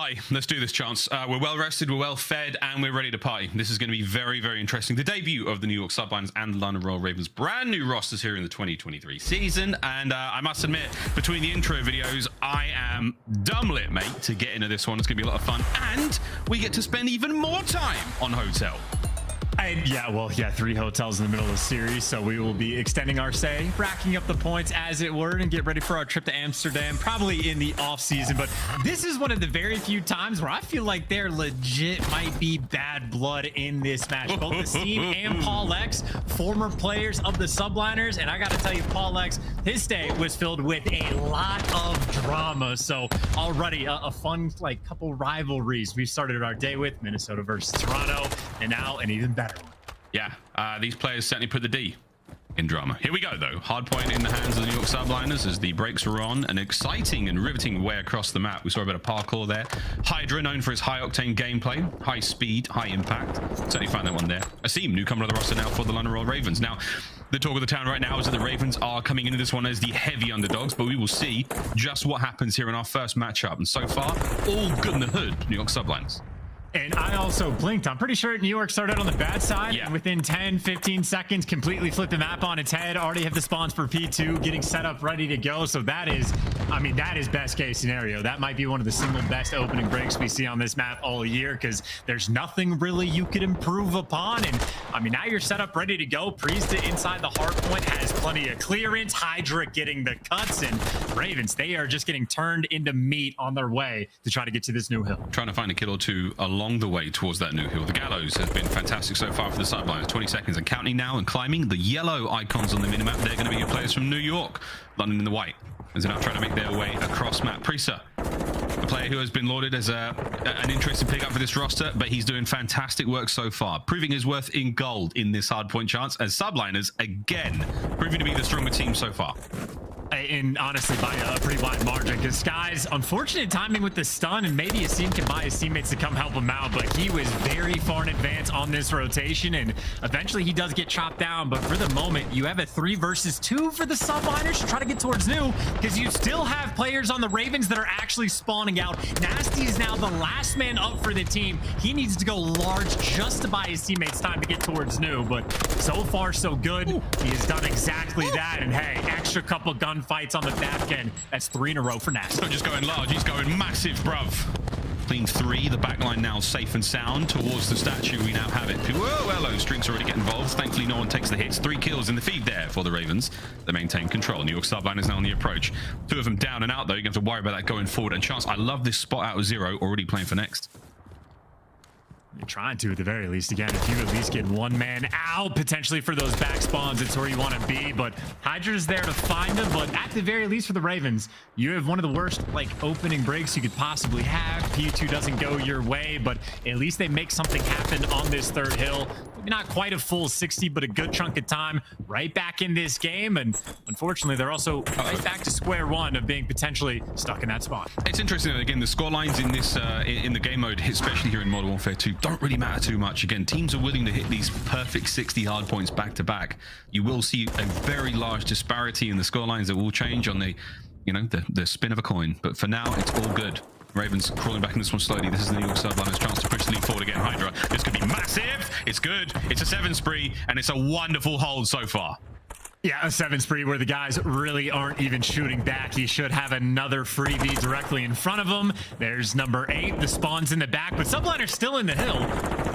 party. Let's do this, Chance. We're well rested, we're well fed, and we're ready to party. This is going to be very, very interesting. The debut of the New York Subliners and the London Royal Ravens' brand new rosters here in the 2023 season. And I must admit, between the intro videos, I am dumb lit, mate, to get into this one. It's going to be a lot of fun. And we get to spend even more time on hotel. And yeah, 3 hotels in the middle of the series, so we will be extending our stay, racking up the points as it were, and get ready for our trip to Amsterdam, probably in the off season. But this is one of the very few times where I feel like there legit might be bad blood in this match. Both the team and PaulEhx, former players of the Subliners, and I got to tell you, PaulEhx, his stay was filled with a lot of drama. So already a fun couple rivalries we started our day with: Minnesota versus Toronto, and now an even better one. Yeah, these players certainly put the D in drama. Here we go, though. Hard point in the hands of the New York Subliners as the brakes were on. An exciting and riveting way across the map. We saw a bit of parkour there. HyDra, known for his high-octane gameplay, high speed, high impact. Certainly found that one there. Asim, newcomer to the roster now for the London Royal Ravens. Now, the talk of the town right now is that the Ravens are coming into this one as the heavy underdogs, but we will see just what happens here in our first matchup. And so far, all good in the hood, New York Subliners. And I also blinked. I'm pretty sure New York started on the bad side. Yeah. And within 10, 15 seconds, completely flipped the map on its head. Already have the spawns for P2, getting set up, ready to go. So that is, that is best case scenario. That might be one of the single best opening breaks we see on this map all year, because there's nothing really you could improve upon. And now you're set up, ready to go. Priestahh inside the hard point has plenty of clearance. HyDra getting the cuts, and Ravens, they are just getting turned into meat on their way to try to get to this new hill. Trying to find a kill or two along the way towards that new hill. The gallows has been fantastic so far for the Subliners. 20 seconds and counting now, and climbing. The yellow icons on the minimap, they're going to be your players from New York. London in the white, as they're now trying to make their way across map. Priestahh, a player who has been lauded as an interesting pickup for this roster, but he's doing fantastic work so far, proving his worth in gold in this hard point chance, as Subliners, again, proving to be the stronger team so far. And honestly, by a pretty wide margin, because Skyz, unfortunate timing with the stun, and maybe Asim can buy his teammates to come help him out, but he was very far in advance on this rotation, and eventually he does get chopped down. But for the moment, you have a 3 versus 2 for the Subliners to try to get towards new, because you still have players on the Ravens that are actually spawning out. Nastie is now the last man up for the team. He needs to go large just to buy his teammates time to get towards new, but so far so good. Ooh. He has done exactly that, and hey, extra couple gunfights on the back end. That's 3 in a row for Nastie. Not just going large, he's going massive, bruv. Clean 3, the backline now safe and sound towards the statue. We now have it. Whoa, hello, Streaks already get involved. Thankfully, no one takes the hits. 3 kills in the feed there for the Ravens. They maintain control. New York Subliners now on the approach. 2 of them down and out, though. You're going to have to worry about that going forward. And Chance, I love this spot out of 0, already playing for next. You're trying to, at the very least. Again, if you at least get 1 man out potentially for those back spawns, it's where you want to be. But HyDra's there to find them. But at the very least for the Ravens, you have one of the worst opening breaks you could possibly have. P2 doesn't go your way, but at least they make something happen on this 3rd hill. Maybe not quite a full 60, but a good chunk of time right back in this game. And unfortunately, they're also right back to square one of being potentially stuck in that spot. It's interesting, again, the score lines in this in the game mode, especially here in Modern Warfare 2, don't really matter too much. Again, teams are willing to hit these perfect 60 hard points back to back. You will see a very large disparity in the score lines that will change on the, the spin of a coin. But for now, it's all good. Ravens crawling back in this one slowly. This is the New York Subliners' chance to push the lead forward again. HyDra, this could be massive. It's good. It's a 7 spree, and it's a wonderful hold so far. Yeah, a 7 spree where the guys really aren't even shooting back. He should have another freebie directly in front of him. There's number 8. The spawn's in the back, but Subliner's still in the hill.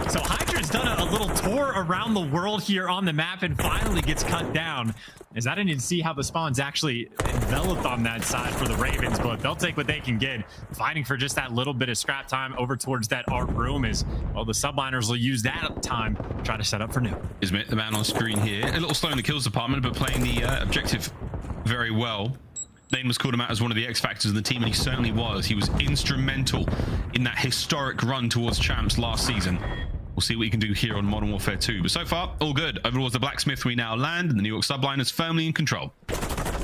So HyDra's done a little tour around the world here on the map and finally gets cut down. As I didn't even see how the spawn's actually enveloped on that side for the Ravens, but they'll take what they can get. Fighting for just that little bit of scrap time over towards that art room is, well, the Subliners will use that time to try to set up for new. KiSMET, the man on screen here. A little slow in the kills department, but playing the objective very well. Lane was called him out as one of the X factors in the team, and he certainly was. He was instrumental in that historic run towards champs last season. We'll see what he can do here on Modern Warfare 2. But so far, all good. Over towards the blacksmith we now land, and the New York Subliners firmly in control.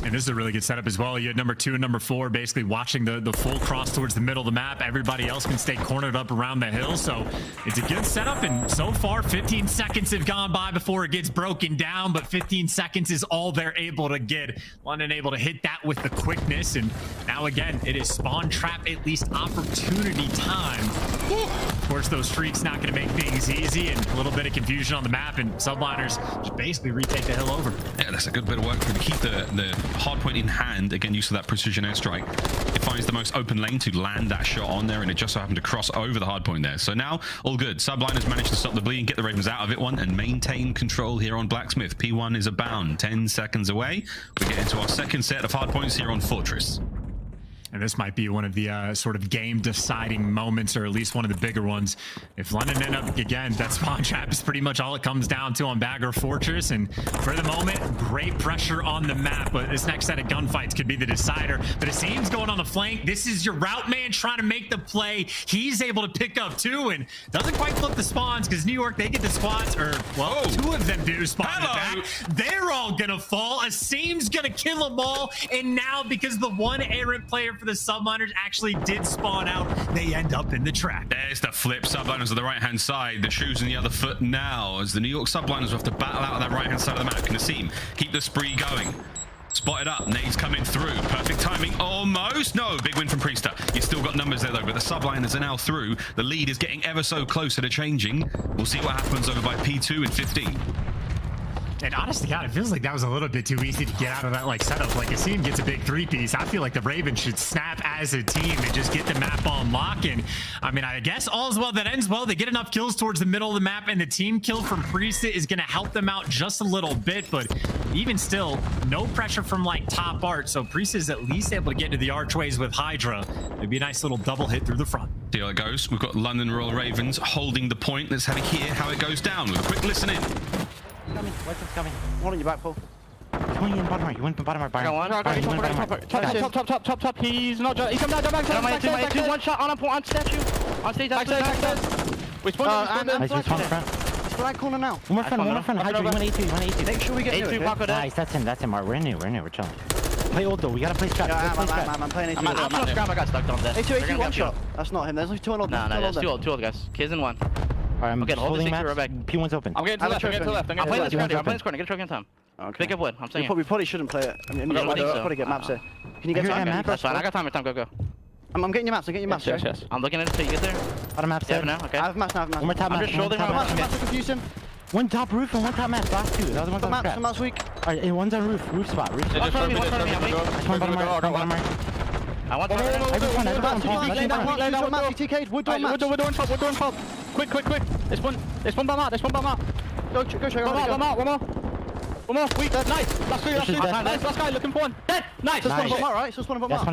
And this is a really good setup as well. You had number 2 and number 4 basically watching the full cross towards the middle of the map. Everybody else can stay cornered up around the hill. So it's a good setup. And so far, 15 seconds have gone by before it gets broken down. But 15 seconds is all they're able to get. London able to hit that with the quickness. And now again, it is spawn trap, at least opportunity time. Of course, those streaks not going to make things easy. And a little bit of confusion on the map. And Subliners just basically retake the hill over. Yeah, that's a good bit of work for him to keep the hard point in hand. Again, used to that precision airstrike. It finds the most open lane to land that shot on there, and it just so happened to cross over the hard point there. So now, all good. Subliners managed to stop the bleeding, get the Ravens out of it one, and maintain control here on Blacksmith. P1 is abound. 10 seconds away. We get into our second set of hard points here on Fortress. And this might be one of the sort of game-deciding moments, or at least one of the bigger ones. If London end up, again, that spawn trap is pretty much all it comes down to on Bagger Fortress. And for the moment, great pressure on the map. But this next set of gunfights could be the decider. But it seems going on the flank. This is your route man trying to make the play. He's able to pick up 2 and doesn't quite flip the spawns because New York, they get the squads, or, well, 2 of them do spawn back. They're all going to fall. Asim's going to kill them all. And now, because the one errant player for the Subliners actually did spawn out, they end up in the trap. There's the flip. Subliners on the right-hand side. The shoes on the other foot now, as the New York Subliners have to battle out on that right-hand side of the map. Can Asim keep the spree going? Spotted up. Nades coming through. Perfect timing. Almost. No. Big win from Priestahh. You've still got numbers there, though, but the Subliners are now through. The lead is getting ever so closer to changing. We'll see what happens over by P2 and 15. And honestly, God, it feels like that was a little bit too easy to get out of that like setup. Like Asim gets a big 3-piece. I feel like the Ravens should snap as a team and just get the map on lock. And I mean, I guess all's well that ends well. They get enough kills towards the middle of the map, and the team kill from Priestahh is going to help them out just a little bit. But even still, no pressure from like top art. So Priestahh is at least able to get into the archways with HyDra. It'd be a nice little double hit through the front. See how it goes. We've got London Royal Ravens holding the point. Let's have a hear how it goes down with a quick listen in. Coming. What's coming? One on your back, Paul. He's going in bottom right. You went from bottom right. I got one. Top. He's not. He's come down. Back. One shot on statue. On stage. Back. Which one? Nice front. It's the right corner now. One more front. HyDra, you want A2. Make sure we get A2. Nice. That's him. We're in. We're chilling. Play old though. We gotta play strat. I'm playing A2. I'm not scram. I got stuck on there. A2 one shot. That's not him. There's only 2 on old. No. There's 2 old guys. Kids in 1. Alright, I'm holding map. P1's open. I'm getting to the left. I'm playing this corner. Get a trophy in time. Pick up wood. I'm saying. We probably shouldn't play it. I mean, we probably get maps here. Can you get time? That's fine. I got time. Go. I'm getting your maps. Yes. I'm looking at it until you get there. Bottom map's there. Now. Okay. I have maps now. One more top map. I'm just shouldering my maps to confuse him. One top roof and one top map. Last 2. That was one top maps weak. Alright, one's on roof. Roof spot. One front of me. One bottom right. I want Wood on top. Quick. There's one bomb out. Go show. One more. Weak. Nice. Last guy looking for one. Dead. Nice. Just one bomb out, right? Just one bomb out.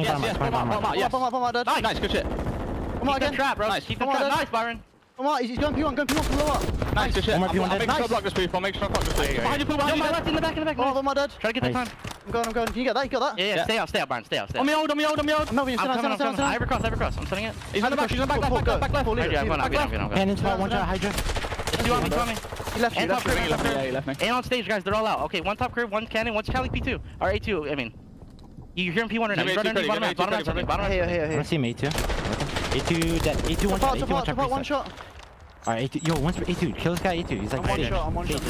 Yes. Bomb out. Dead. Nice. Good shit. Come on again. Trap, bro. Nice. Keep the trap. Nice, Byron. Come on. He's going P1 from low up. Nice. Good shit. One more P1 dead. I'll block this people. Make sure I block this people. Behind you. Left in the back. One more dead. Try to get the time. I'm going. Can you get that? You got that? Yeah. Stay out, Byron. Stay out. On me old. I'm coming. I have a cross. I'm setting it. He's in the back. Back left. Yeah, I'm going. And in spot, one shot, HyDra. You want me? He left me. And on stage, guys, they're all out. Okay, one top curve, one cannon, one's Cali P2. Or A2, I mean. You hear him P1 right now. He's running underneath bottom right. Here. I see him A2. A2 dead. A2 one shot. A2 one shot. Alright, A2. Yo, one's A2. Kill this guy A2. He's like I'm one shot.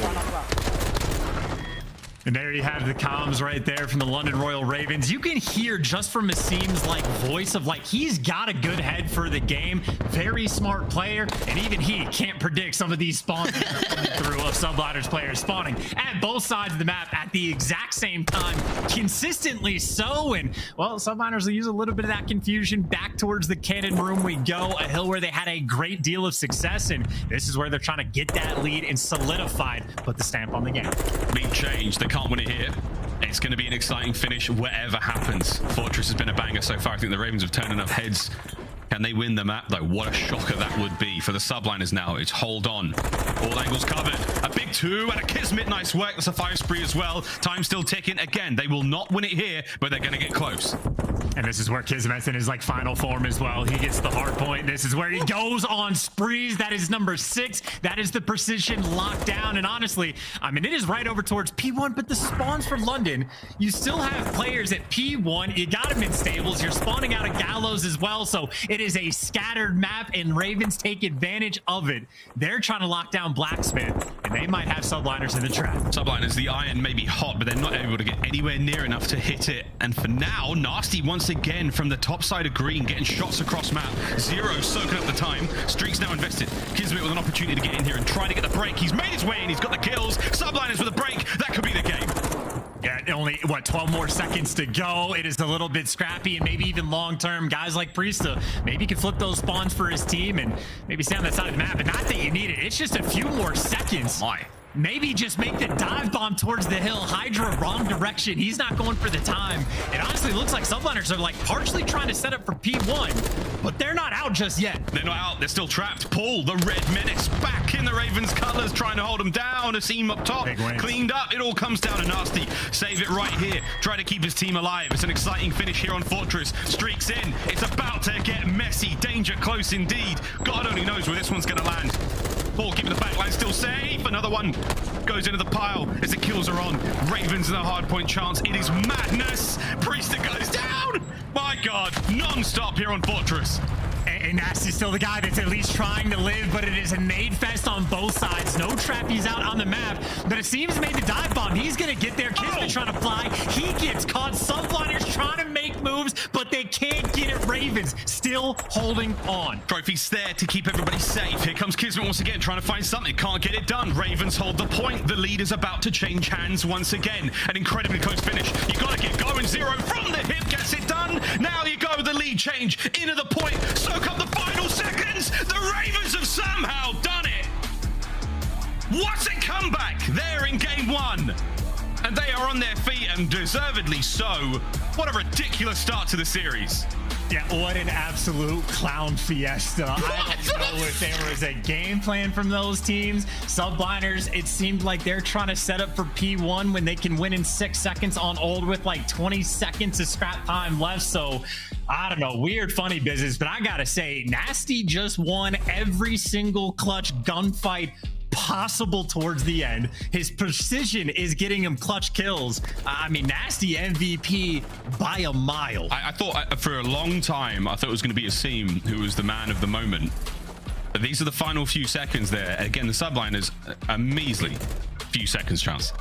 And there you have the comms right there from the London Royal Ravens. You can hear just from Asim's like voice of like he's got a good head for the game. Very smart player, and even he can't predict some of these spawns through of Subliners players spawning at both sides of the map at the exact same time, consistently so. And well, Subliners will use a little bit of that confusion. Back towards the cannon room we go, a hill where they had a great deal of success, and this is where they're trying to get that lead and solidify, put the stamp on the game. Big change. They can't win it here. It's going to be an exciting finish whatever happens. Fortress has been a banger so far. I think the Ravens have turned enough heads. Can they win the map? Like, what a shocker that would be for the Subliners now. It's hold on. All angles covered. A big 2 and a KiSMET. Nice work. That's a fire spree as well. Time still ticking. Again, they will not win it here, but they're going to get close. And this is where KiSMET's in his like final form as well. He gets the hard point. This is where he goes on sprees. That is number 6. That is the precision lockdown. And honestly, I mean, it is right over towards P1, but the spawns for London, you still have players at P1. You got them in stables. You're spawning out of Gallows as well. So it is a scattered map, and Ravens take advantage of it. They're trying to lock down Blacksmith, and they might have Subliners in the trap. Subliners, the iron may be hot, but they're not able to get anywhere near enough to hit it. And for now, Nastie once again from the top side of green, getting shots across map. Zero soaking up the time. Streak's now invested. KiSMET with an opportunity to get in here and try to get the break. He's made his way in. He's got the kills. Subliners with a break. That could be the game. Yeah, only, what, 12 more seconds to go. It is a little bit scrappy, and maybe even long-term, guys like Priestahh, maybe can flip those spawns for his team and maybe stay on that side of the map. And not that you need it. It's just a few more seconds. My. Maybe just make the dive bomb towards the hill. HyDra wrong direction. He's not going for the time. It honestly looks like Subliners are like partially trying to set up for P1, but they're not out just yet. They're not out. They're still trapped. Paul, the red menace, back in the Ravens' colors, trying to hold them down. A seam up top, cleaned up. It all comes down to Nastie. Save it right here. Try to keep his team alive. It's an exciting finish here on Fortress. Streaks in. It's about to get messy. Danger close indeed. God only knows where this one's going to land. Paul keeping the backline still safe. Another one goes into the pile as the kills are on. Ravens in a hard point chance. It is madness. Priestahh goes down. My God, non-stop here on Fortress. And Nastie's still the guy that's at least trying to live, but it is a nade fest on both sides. No trappies out on the map, but it seems made the dive bomb. He's gonna get there. KiSMET trying to fly. He gets caught. Subliners trying to make moves, but they can't get it. Ravens still holding on. Trophy's there to keep everybody safe. Here comes KiSMET once again, trying to find something. Can't get it done. Ravens hold the point. The lead is about to change hands once again. An incredibly close finish. You gotta get going. Zero from the hip gets it done. Now you go. The lead change into the point. Soak up the final seconds. The Ravens have somehow done it. What a comeback there in game 1. And they are on their feet, and deservedly so. What a ridiculous start to the series. Yeah, what an absolute clown fiesta. I don't know if there was a game plan from those teams. Subliners, it seemed like they're trying to set up for P1 when they can win in 6 seconds on old with like 20 seconds of scrap time left. So I don't know, weird, funny business. But I gotta say, Nastie just won every single clutch gunfight possible towards the end. His precision is getting him clutch kills. I mean, Nastie MVP by a mile. I thought for a long time, I thought it was going to be aBeZy who was the man of the moment. But these are the final few seconds there. Again, the Subliners, a measly few seconds chance.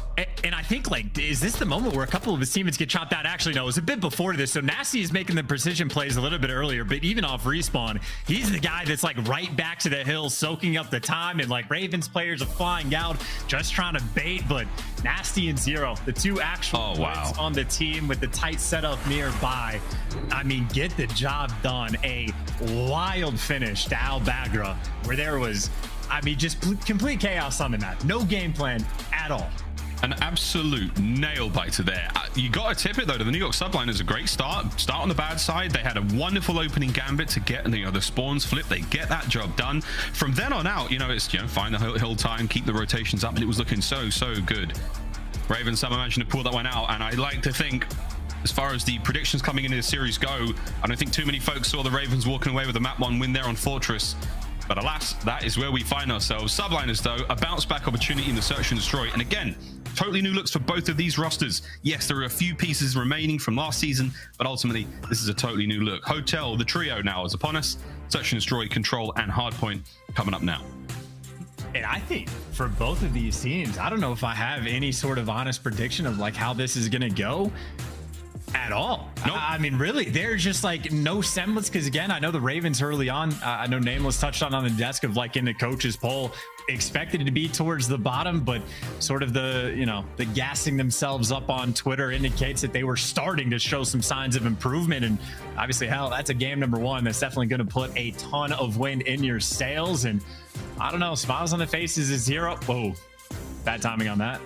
And I think, like, is this the moment where a couple of his teammates get chopped out? Actually, no, it was a bit before this. So Nastie is making the precision plays a little bit earlier, but even off respawn, he's the guy that's like right back to the hill, soaking up the time. And like Ravens players are flying out, just trying to bait. But Nastie and Zero, the two actual points on the team with the tight setup nearby. I mean, get the job done. A wild finish to aBeZy, where there was, I mean, just complete chaos on the map. No game plan at all. An absolute nail biter there. You got to tip it though to the New York Subliners. A great start on the bad side. They had a wonderful opening gambit to get the spawns flipped. They get that job done. From then on out, it's find the hill time, keep the rotations up, and it was looking so good. Ravens somehow managed to pull that one out, and I like to think, as far as the predictions coming into the series go, I don't think too many folks saw the Ravens walking away with a map 1 win there on Fortress. But alas, that is where we find ourselves. Subliners, though, a bounce-back opportunity in the search and destroy. And again, totally new looks for both of these rosters. Yes, there are a few pieces remaining from last season, but ultimately, this is a totally new look. Hotel, the trio now is upon us. Search and destroy, control, and hardpoint coming up now. And I think for both of these teams, I don't know if I have any sort of honest prediction of like how this is going to go at all. Nope. I mean, really, there's just like no semblance, because again, I know the Ravens early on, I know Nameless touched on the desk of like in the coach's poll, expected to be towards the bottom, but sort of the the gassing themselves up on Twitter indicates that they were starting to show some signs of improvement. And obviously, hell, that's a game number 1 that's definitely going to put a ton of wind in your sails. And I don't know, smiles on the faces is Zero. Whoa, bad timing on that.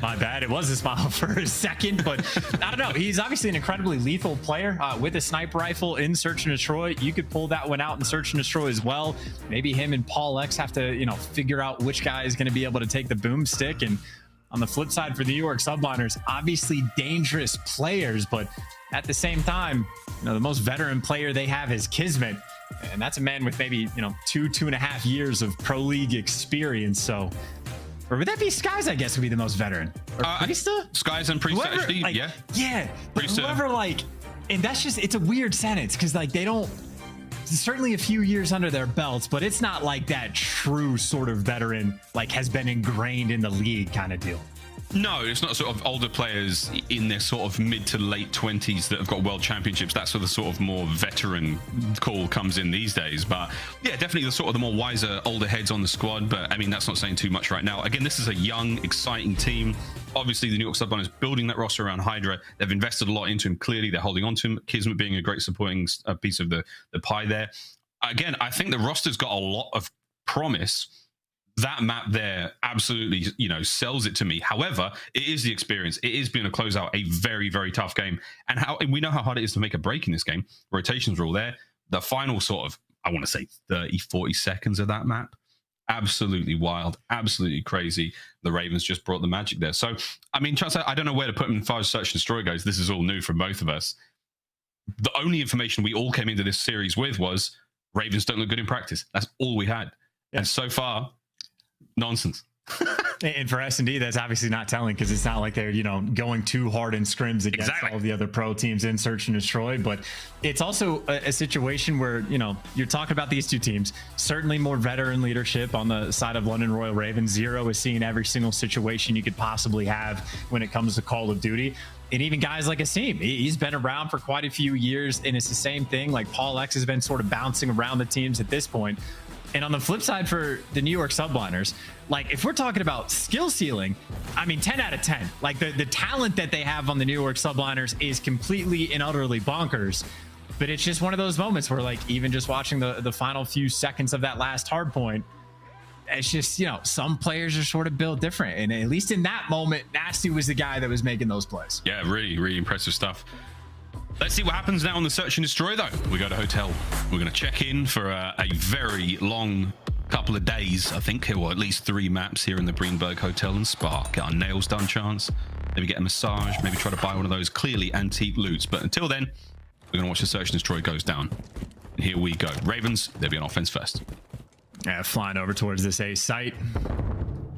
My bad. It was a smile for a second, but I don't know. He's obviously an incredibly lethal player with a sniper rifle in search and destroy. You could pull that one out in search and destroy as well. Maybe him and PaulEhx have to, figure out which guy is going to be able to take the boomstick. And on the flip side for the York Subliners, obviously dangerous players, but at the same time, you know, the most veteran player they have is KiSMET, and that's a man with maybe, you know, 2.5 years of pro league experience. So, or would that be Skyz? I guess would be the most veteran. Or Priestahh? Skyz and Priestahh, actually, like, yeah, but whoever, like, and that's just, it's a weird sentence because like they don't. Certainly a few years under their belts, but it's not like that true sort of veteran, like has been ingrained in the league kind of deal. No, it's not sort of older players in their sort of mid to late 20s that have got world championships. That's where the sort of more veteran call comes in these days. But yeah, definitely the sort of the more wiser, older heads on the squad. But I mean, that's not saying too much right now. Again, this is a young, exciting team. Obviously, the New York Subliners building that roster around HyDra. They've invested a lot into him. Clearly, they're holding on to him. KiSMET being a great supporting piece of the pie there. Again, I think the roster's got a lot of promise. That map there absolutely, you know, sells it to me. However, it is the experience. It is being a closeout, a very, very tough game. And we know how hard it is to make a break in this game. Rotations are all there. The final sort of, I want to say 30, 40 seconds of that map, absolutely wild, absolutely crazy. The Ravens just brought the magic there. So, I mean, Shotzzy, I don't know where to put him as far as Search and Destroy goes. This is all new for both of us. The only information we all came into this series with was Ravens don't look good in practice. That's all we had. Yeah. And so far, nonsense. And for S&D, that's obviously not telling because it's not like they're, you know, going too hard in scrims against all of the other pro teams in Search and Destroy. But it's also a situation where, you know, you're talking about these two teams, certainly more veteran leadership on the side of London Royal Ravens. Zero is seeing every single situation you could possibly have when it comes to Call of Duty. And even guys like Simp, he's been around for quite a few years, and it's the same thing. Like PaulEhx has been sort of bouncing around the teams at this point. And on the flip side for the New York Subliners, like if we're talking about skill ceiling, I mean, 10 out of 10. Like the talent that they have on the New York Subliners is completely and utterly bonkers. But it's just one of those moments where, like, even just watching the final few seconds of that last hard point, it's just, you know, some players are sort of built different. And at least in that moment, Nastie was the guy that was making those plays. Yeah, really, really impressive stuff. Let's see what happens now on the Search and Destroy, though. We go to hotel. We're going to check in for a very long couple of days, I think, or at least 3 maps here in the Greenberg Hotel and Spa. Get our nails done, chance. Maybe get a massage. Maybe try to buy one of those clearly antique loots. But until then, we're going to watch the Search and Destroy goes down. And here we go. Ravens, they'll be on offense first. Yeah, flying over towards this A site.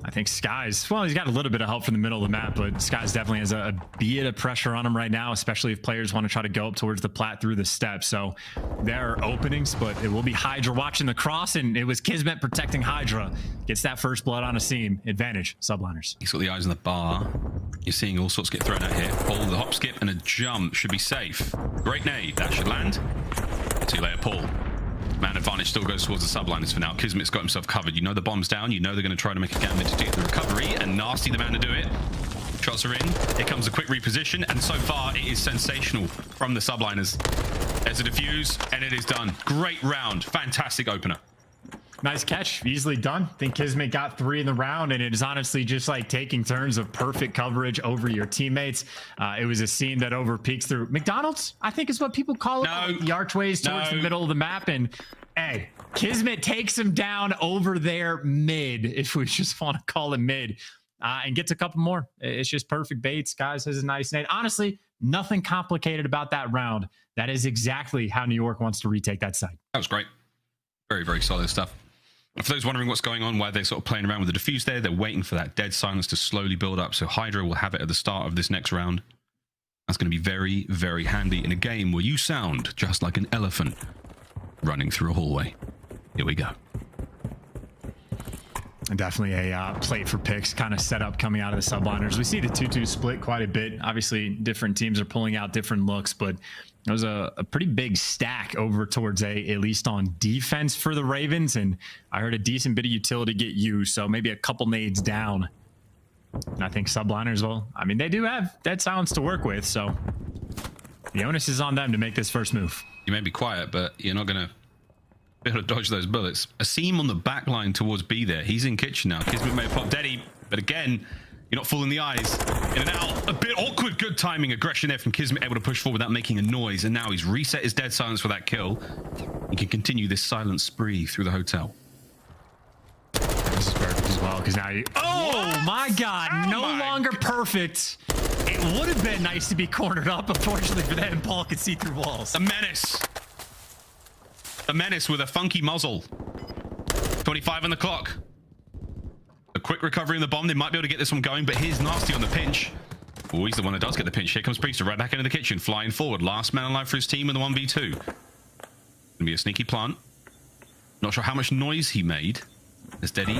I think Skyz, well, he's got a little bit of help from the middle of the map, but Skyz definitely has a bit of pressure on him right now, especially if players want to try to go up towards the plat through the steps. So there are openings, but it will be HyDra watching the cross, and it was KiSMET protecting HyDra. Gets that first blood on a seam. Advantage, Subliners. He's got the eyes on the bar. You're seeing all sorts get thrown out here. Paul, the hop skip and a jump should be safe. Great nade. That should land. See you later, Paul. Man advantage still goes towards the Subliners for now. KiSMET's got himself covered. You know the bomb's down. You know they're going to try to make a gambit to get the recovery. And Nastie, the man to do it. Shots are in. Here comes a quick reposition. And so far, it is sensational from the Subliners. There's a defuse, and it is done. Great round. Fantastic opener. Nice catch. Easily done. I think KiSMET got 3 in the round, and it is honestly just like taking turns of perfect coverage over your teammates. It was a scene that over peaks through McDonald's, I think is what people call it. No. The archways towards the middle of the map. And hey, KiSMET takes him down over there mid, if we just want to call it mid, and gets a couple more. It's just perfect bait. Skyz has a nice nade. Honestly, nothing complicated about that round. That is exactly how New York wants to retake that site. That was great. Very, very solid stuff. And for those wondering what's going on, why they're sort of playing around with the defuse there, they're waiting for that dead silence to slowly build up. So HyDra will have it at the start of this next round. That's going to be very, very handy in a game where you sound just like an elephant running through a hallway. Here we go. And definitely a plate for picks kind of set up coming out of the Subliners. We see the 2-2 split quite a bit. Obviously, different teams are pulling out different looks, but it was a pretty big stack over towards at least on defense for the Ravens. And I heard a decent bit of utility get used, so maybe a couple nades down. And I think Subliners will, I mean, they do have dead silence to work with, so the onus is on them to make this first move. You may be quiet, but you're not going to be able to dodge those bullets. A seam on the back line towards B there. He's in kitchen now. KiSMET may have popped Deddy, but again, you're not fooling the eyes. In and out. A bit awkward. Good timing. Aggression there from KiSMET, able to push forward without making a noise. And now he's reset his dead silence for that kill. He can continue this silent spree through the hotel. this is perfect as well, because now you... Oh, my God. No longer perfect. It would have been nice to be cornered up. Unfortunately for them, Paul could see through walls. A menace. A menace with a funky muzzle. 25 on the clock. A quick recovery in the bomb. They might be able to get this one going, but here's Nastie on the pinch. Oh, he's the one that does get the pinch. Here comes Priestahh right back into the kitchen, flying forward. Last man alive for his team in the 1v2. Gonna be a sneaky plant. Not sure how much noise he made. As Deddy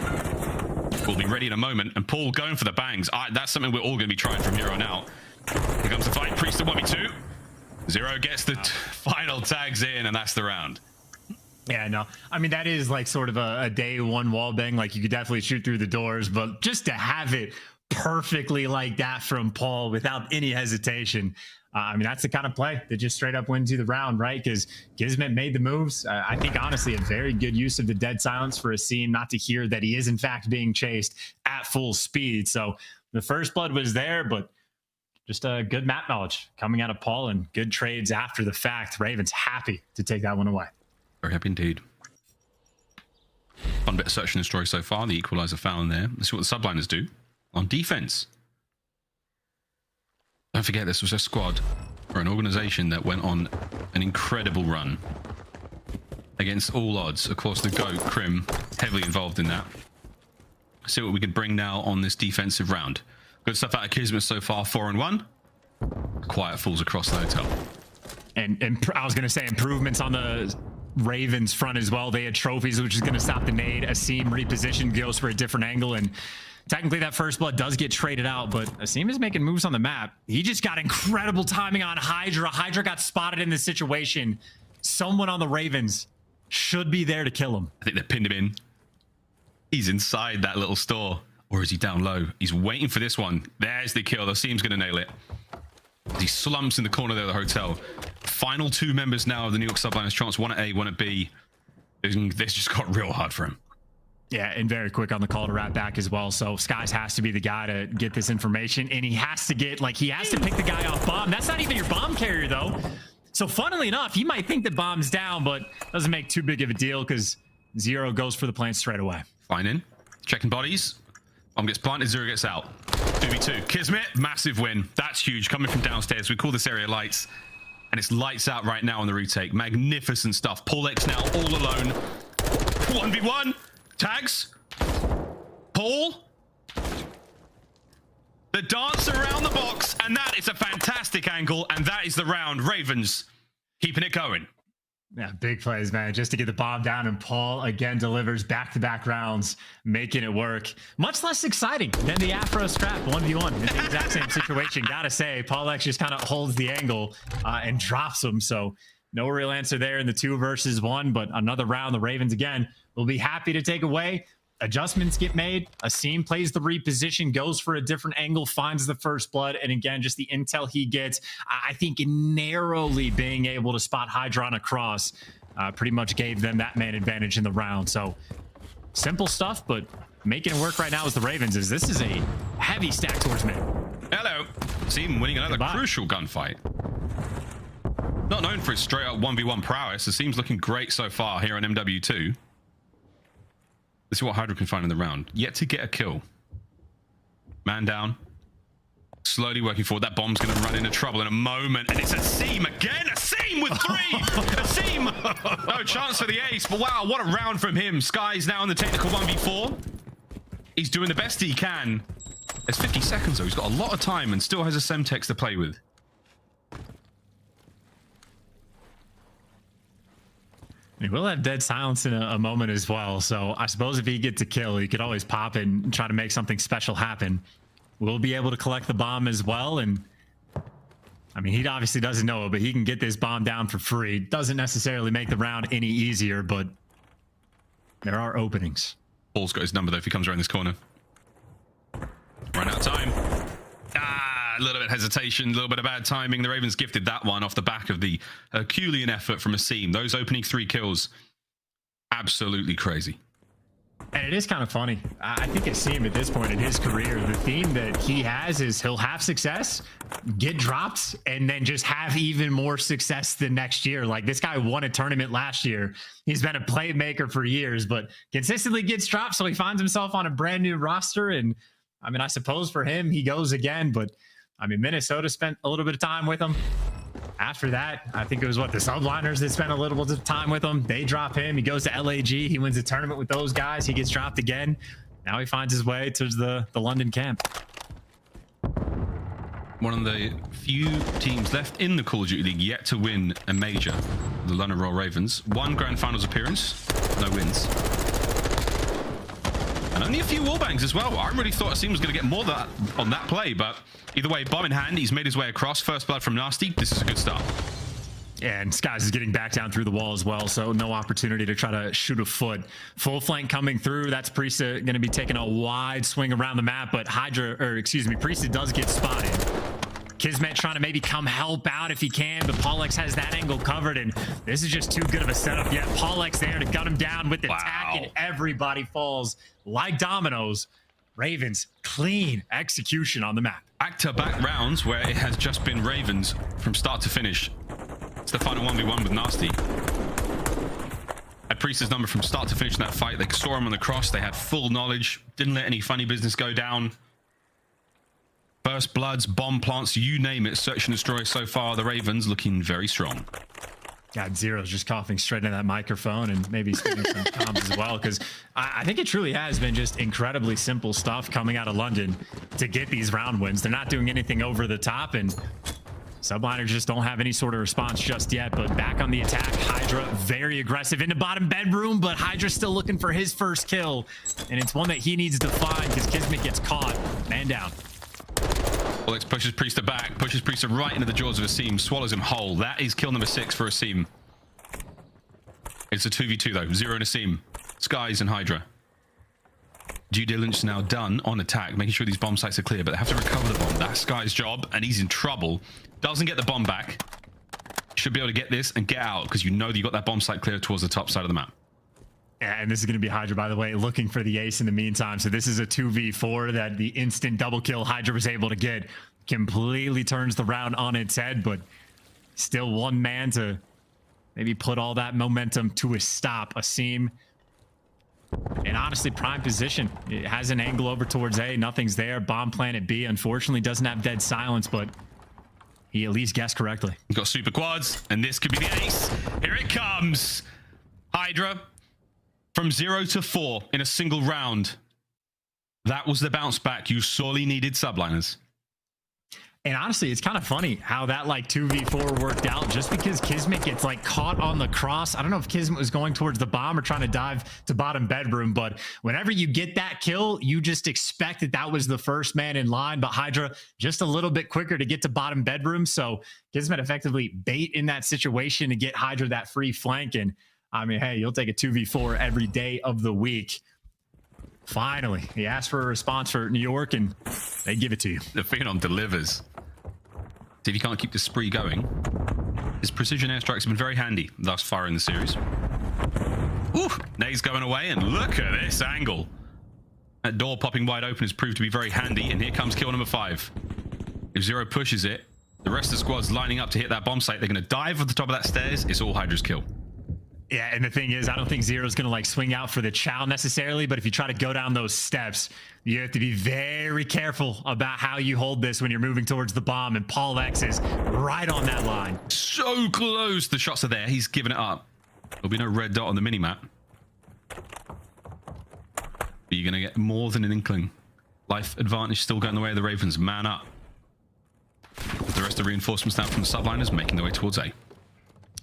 will be ready in a moment. And Paul going for the bangs. That's something we're all going to be trying from here on out. Here comes the fight. Priestahh 1v2. Zero gets the final tags in, and that's the round. Yeah, no. I mean, that is like sort of a day one wall bang. Like, you could definitely shoot through the doors, but just to have it perfectly like that from Paul without any hesitation, I mean, that's the kind of play that just straight up wins you the round, right? Because KiSMET made the moves. I think, honestly, a very good use of the dead silence for aSeam not to hear that he is, in fact, being chased at full speed. So the first blood was there, but just a good map knowledge coming out of Paul and good trades after the fact. Ravens happy to take that one away. Very happy indeed. Fun bit of search and destroy so far. The equalizer found there. Let's see what the subliners do on defense. Don't forget, this was a squad or an organization that went on an incredible run against all odds. Of course, the GOAT, Crim, heavily involved in that. See what we could bring now on this defensive round. Good stuff out of KiSMET so far, 4-1. Quiet falls across the hotel. And I was going to say improvements on the Ravens front as well. They had trophies, which is going to stop the nade. aSeam repositioned, goes for a different angle, and technically that first blood does get traded out, but aSeam is making moves on the map. He just got incredible timing on HyDra. HyDra got spotted in this situation. Someone on the Ravens should be there to kill him. I think they pinned him in. He's inside that little store. Or is he down low? He's waiting for this one. There's the kill. aSeam's going to nail it. He slumps in the corner there of the hotel. Final two members now of the New York Subliners. Chance, one at A, one at B. This just got real hard for him. Yeah, and very quick on the call to wrap back as well. So Skyz has to be the guy to get this information, and he has to get, like, he has to pick the guy off bomb. That's not even your bomb carrier, though. So funnily enough, he might think the bomb's down, but doesn't make too big of a deal because Zero goes for the plant straight away. Fine in. Checking bodies. Bomb gets planted, Zero gets out. 2v2. KiSMET, massive win. That's huge. Coming from downstairs. We call this area lights. And it's lights out right now on the retake. Magnificent stuff. PaulEhx now all alone. 1v1. Tags. Paul. The dance around the box. And that is a fantastic angle. And that is the round. Ravens keeping it going. Yeah, big plays, man, just to get the bomb down, and Paul again delivers back-to-back rounds, making it work. Much less exciting than the Afro strap 1v1 in the exact same situation. Gotta say, PaulEhx just kind of holds the angle and drops him, so no real answer there in the 2 versus 1, but another round the Ravens again will be happy to take away. Adjustments get made. aSeam plays the reposition, goes for a different angle, finds the first blood, and again, just the intel he gets, I think narrowly being able to spot HyDra across pretty much gave them that man advantage in the round. So simple stuff, but making it work right now as the Ravens is this is a heavy stack towards mid. Hello. aSeam winning another crucial gunfight. Not known for his straight up 1v1 prowess. aSeam's looking great so far here on MW2. This is what HyDra can find in the round. Yet to get a kill. Man down. Slowly working forward. That bomb's going to run into trouble in a moment. And it's aSeam again. aSeam with 3. aSeam. No chance for the ace. But wow, what a round from him. Skyz now in the technical 1v4. He's doing the best he can. There's 50 seconds though. He's got a lot of time and still has a Semtex to play with. He will have dead silence in a moment as well. So I suppose if he gets a kill, he could always pop it and try to make something special happen. We'll be able to collect the bomb as well. And I mean, he obviously doesn't know it, but he can get this bomb down for free. Doesn't necessarily make the round any easier, but there are openings. Paul's got his number though if he comes around this corner. Run out of time. A little bit of hesitation, a little bit of bad timing. The Ravens gifted that one off the back of the Herculean effort from aSeam. Those opening 3 kills, absolutely crazy. And it is kind of funny. I think it's him at this point in his career. The theme that he has is he'll have success, get dropped, and then just have even more success the next year. Like this guy won a tournament last year. He's been a playmaker for years, but consistently gets dropped. So he finds himself on a brand new roster. And I mean, I suppose for him, he goes again. But I mean, Minnesota spent a little bit of time with him. After that, I think it was what the Subliners that spent a little bit of time with him. They drop him. He goes to LAG. He wins a tournament with those guys. He gets dropped again. Now he finds his way to the London camp. One of the few teams left in the Call of Duty League yet to win a major, the London Royal Ravens. One Grand Finals appearance, no wins. And only a few wallbangs as well. I really thought Asim was going to get more that on that play, but either way, bomb in hand, he's made his way across. First blood from Nastie. This is a good start. Yeah, and Skyz is getting back down through the wall as well, so no opportunity to try to shoot a foot. Full flank coming through. That's Priestahh going to be taking a wide swing around the map, but Priestahh does get spotted. KiSMET trying to maybe come help out if he can, but PaulEhx has that angle covered, and this is just too good of a setup yet. PaulEhx there to gun him down with the tack, and everybody falls like dominoes. Ravens, clean execution on the map. Back-to-back rounds where it has just been Ravens from start to finish. It's the final 1v1 with Nastie. Had Priesth's number from start to finish in that fight. They saw him on the cross. They had full knowledge. Didn't let any funny business go down. First bloods, bomb plants, you name it. Search and destroy so far. The Ravens looking very strong. God, Zero's just coughing straight into that microphone and maybe spinning some comms as well, because I think it truly has been just incredibly simple stuff coming out of London to get these round wins. They're not doing anything over the top, and Subliners just don't have any sort of response just yet. But back on the attack, HyDra very aggressive into bottom bedroom, but HyDra's still looking for his first kill, and it's one that he needs to find because KiSMET gets caught. Man down. PaulEhx pushes Priestahh back, pushes Priestahh right into the jaws of Asim, swallows him whole. That is kill number 6 for Asim. It's a 2v2 though, Zero and Asim, Skyz and HyDra. Due diligence now done on attack, making sure these bomb sites are clear, but they have to recover the bomb. That's Sky's job, and he's in trouble. Doesn't get the bomb back. Should be able to get this and get out, because you know that you got that bomb site clear towards the top side of the map. Yeah, and this is going to be HyDra, by the way, looking for the ace in the meantime. So this is a 2v4 that the instant double kill HyDra was able to get. Completely turns the round on its head, but still one man to maybe put all that momentum to a stop. Asim, and honestly, prime position. It has an angle over towards A. Nothing's there. Bomb plant at B. Unfortunately, doesn't have dead silence, but he at least guessed correctly. He's got super quads, and this could be the ace. Here it comes. HyDra. From 0 to 4 in a single round. That was the bounce back you sorely needed, Subliners. And honestly, it's kind of funny how that like 2v4 worked out, just because KiSMET gets like caught on the cross. I don't know if KiSMET was going towards the bomb or trying to dive to bottom bedroom, but whenever you get that kill, you just expect that that was the first man in line. But HyDra just a little bit quicker to get to bottom bedroom. So KiSMET effectively bait in that situation to get HyDra that free flank. And I mean, hey, you'll take a 2v4 every day of the week. Finally, he asked for a response for New York, and they give it to you. The Phenom delivers. See if you can't keep the spree going. His precision airstrikes have been very handy thus far in the series. Ooh, Nade's going away, and look at this angle. That door popping wide open has proved to be very handy, and here comes kill number 5. If Zero pushes it, the rest of the squad's lining up to hit that bomb site. They're going to dive at the top of that stairs. It's all HyDra's kill. Yeah, and the thing is, I don't think Zero's going to like swing out for the chow necessarily, but if you try to go down those steps, you have to be very careful about how you hold this when you're moving towards the bomb, and PaulEhx is right on that line. So close. The shots are there. He's given it up. There'll be no red dot on the minimap. But you're going to get more than an inkling. Life advantage still going the way of the Ravens. Man up. With the rest of the reinforcements now from the Subliners making their way towards A.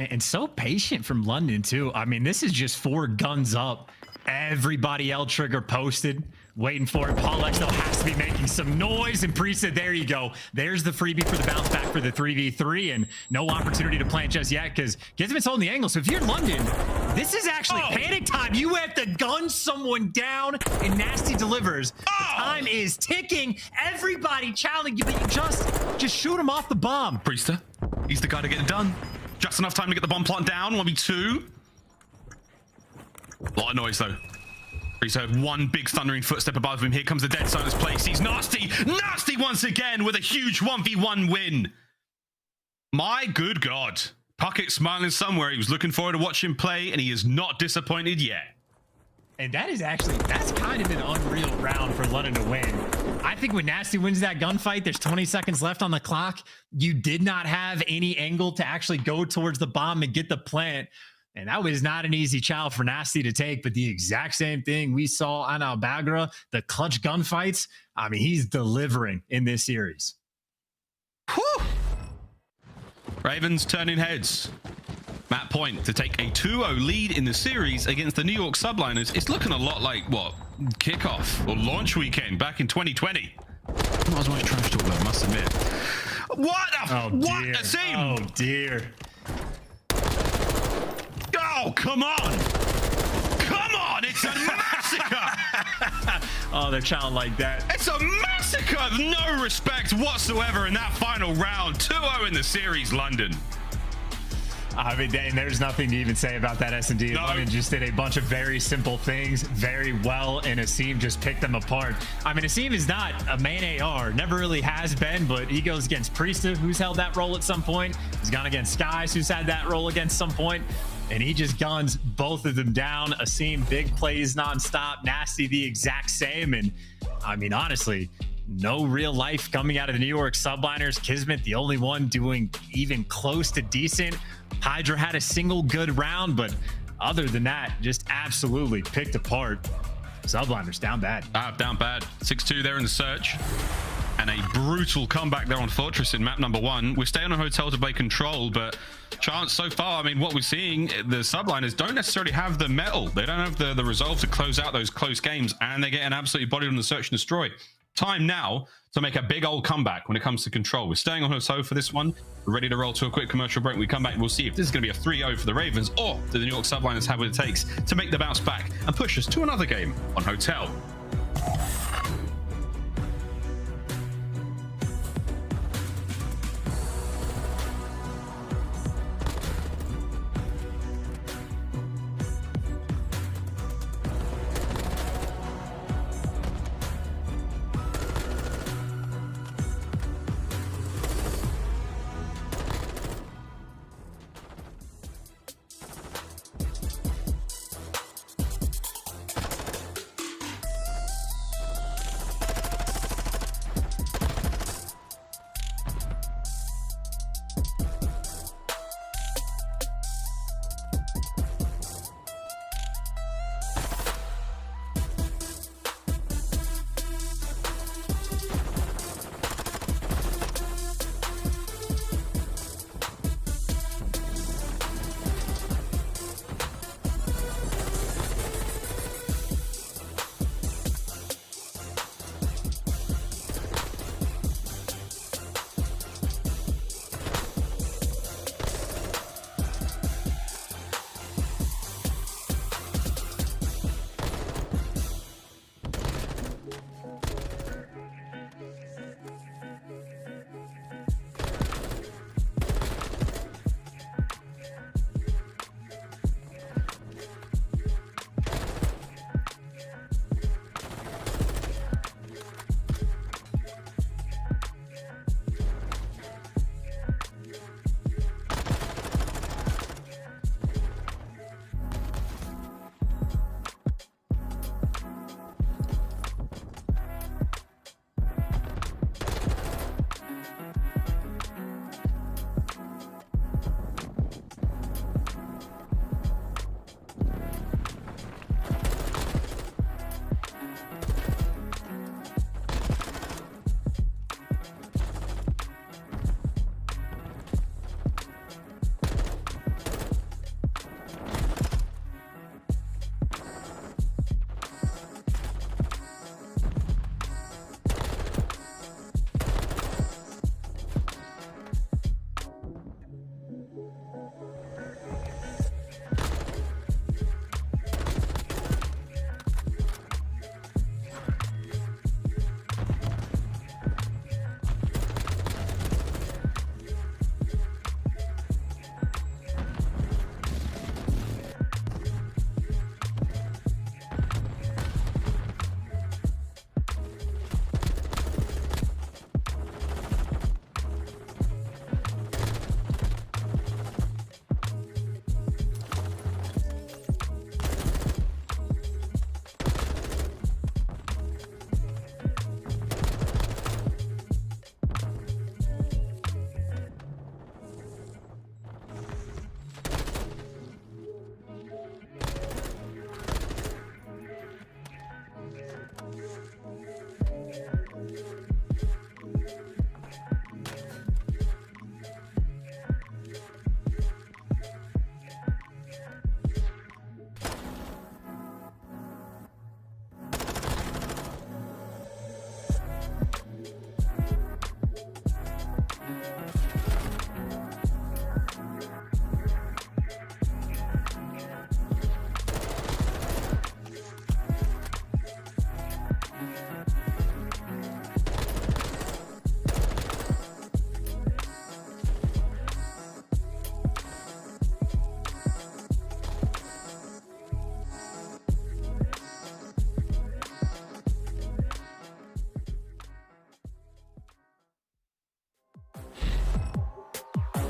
And so patient from London, too. I mean, this is just 4 guns up. Everybody L trigger posted, waiting for it. PaulEhx, though, has to be making some noise. And Priestahh, there you go. There's the freebie for the bounce back for the 3v3. And no opportunity to plant just yet because KiSMET's holding the angle. So if you're in London, this is actually panic time. You have to gun someone down, and Nastie delivers. The time is ticking. Everybody challenging you, but you just shoot him off the bomb. Priestahh, he's the guy to get it done. Just enough time to get the bomb plant down. 1v2. A lot of noise, though. He's heard one big thundering footstep above him. Here comes the dead silence play. Sees Nastie. Nastie once again with a huge 1v1 win. My good God. Puckett smiling somewhere. He was looking forward to watch him play, and he is not disappointed yet. And that's kind of an unreal round for London to win. I think when Nastie wins that gunfight, there's 20 seconds left on the clock. You did not have any angle to actually go towards the bomb and get the plant. And that was not an easy child for Nastie to take, but the exact same thing we saw on aBeZy, the clutch gunfights. I mean, he's delivering in this series. Whew. Ravens turning heads. Matt Point to take a 2-0 lead in the series against the New York Subliners. It's looking a lot like, what, kickoff or launch weekend back in 2020. Not as much trash talk though, I must admit. What a scene! Oh, dear. Oh, come on! Come on! It's a massacre! Oh, they're challenged like that. It's a massacre! No respect whatsoever in that final round. 2-0 in the series, London. I mean, there's nothing to even say about that S&D. No. London just did a bunch of very simple things very well, and aBeZy just picked them apart. I mean, aBeZy is not a main AR, never really has been, but he goes against Priestahh, who's held that role at some point. He's gone against Skyz, who's had that role against some point, and he just guns both of them down. aBeZy, big plays nonstop. Nastie, the exact same, and I mean, honestly, no real life coming out of the New York Subliners. KiSMET, the only one doing even close to decent. HyDra had a single good round, but other than that, just absolutely picked apart. Subliners down bad. Down bad. 6-2 there in the search. And a brutal comeback there on Fortress in map number 1. We're staying on Hotel to play control, but chance so far, I mean, what we're seeing, the Subliners don't necessarily have the metal. They don't have the resolve to close out those close games, and they're getting absolutely bodied on the search and destroy. Time now to make a big old comeback when it comes to control. We're staying on Hotel for this one. We're ready to roll to a quick commercial break. When we come back, we'll see if this is going to be a 3-0 for the Ravens, or do the New York Subliners have what it takes to make the bounce back and push us to another game on Hotel.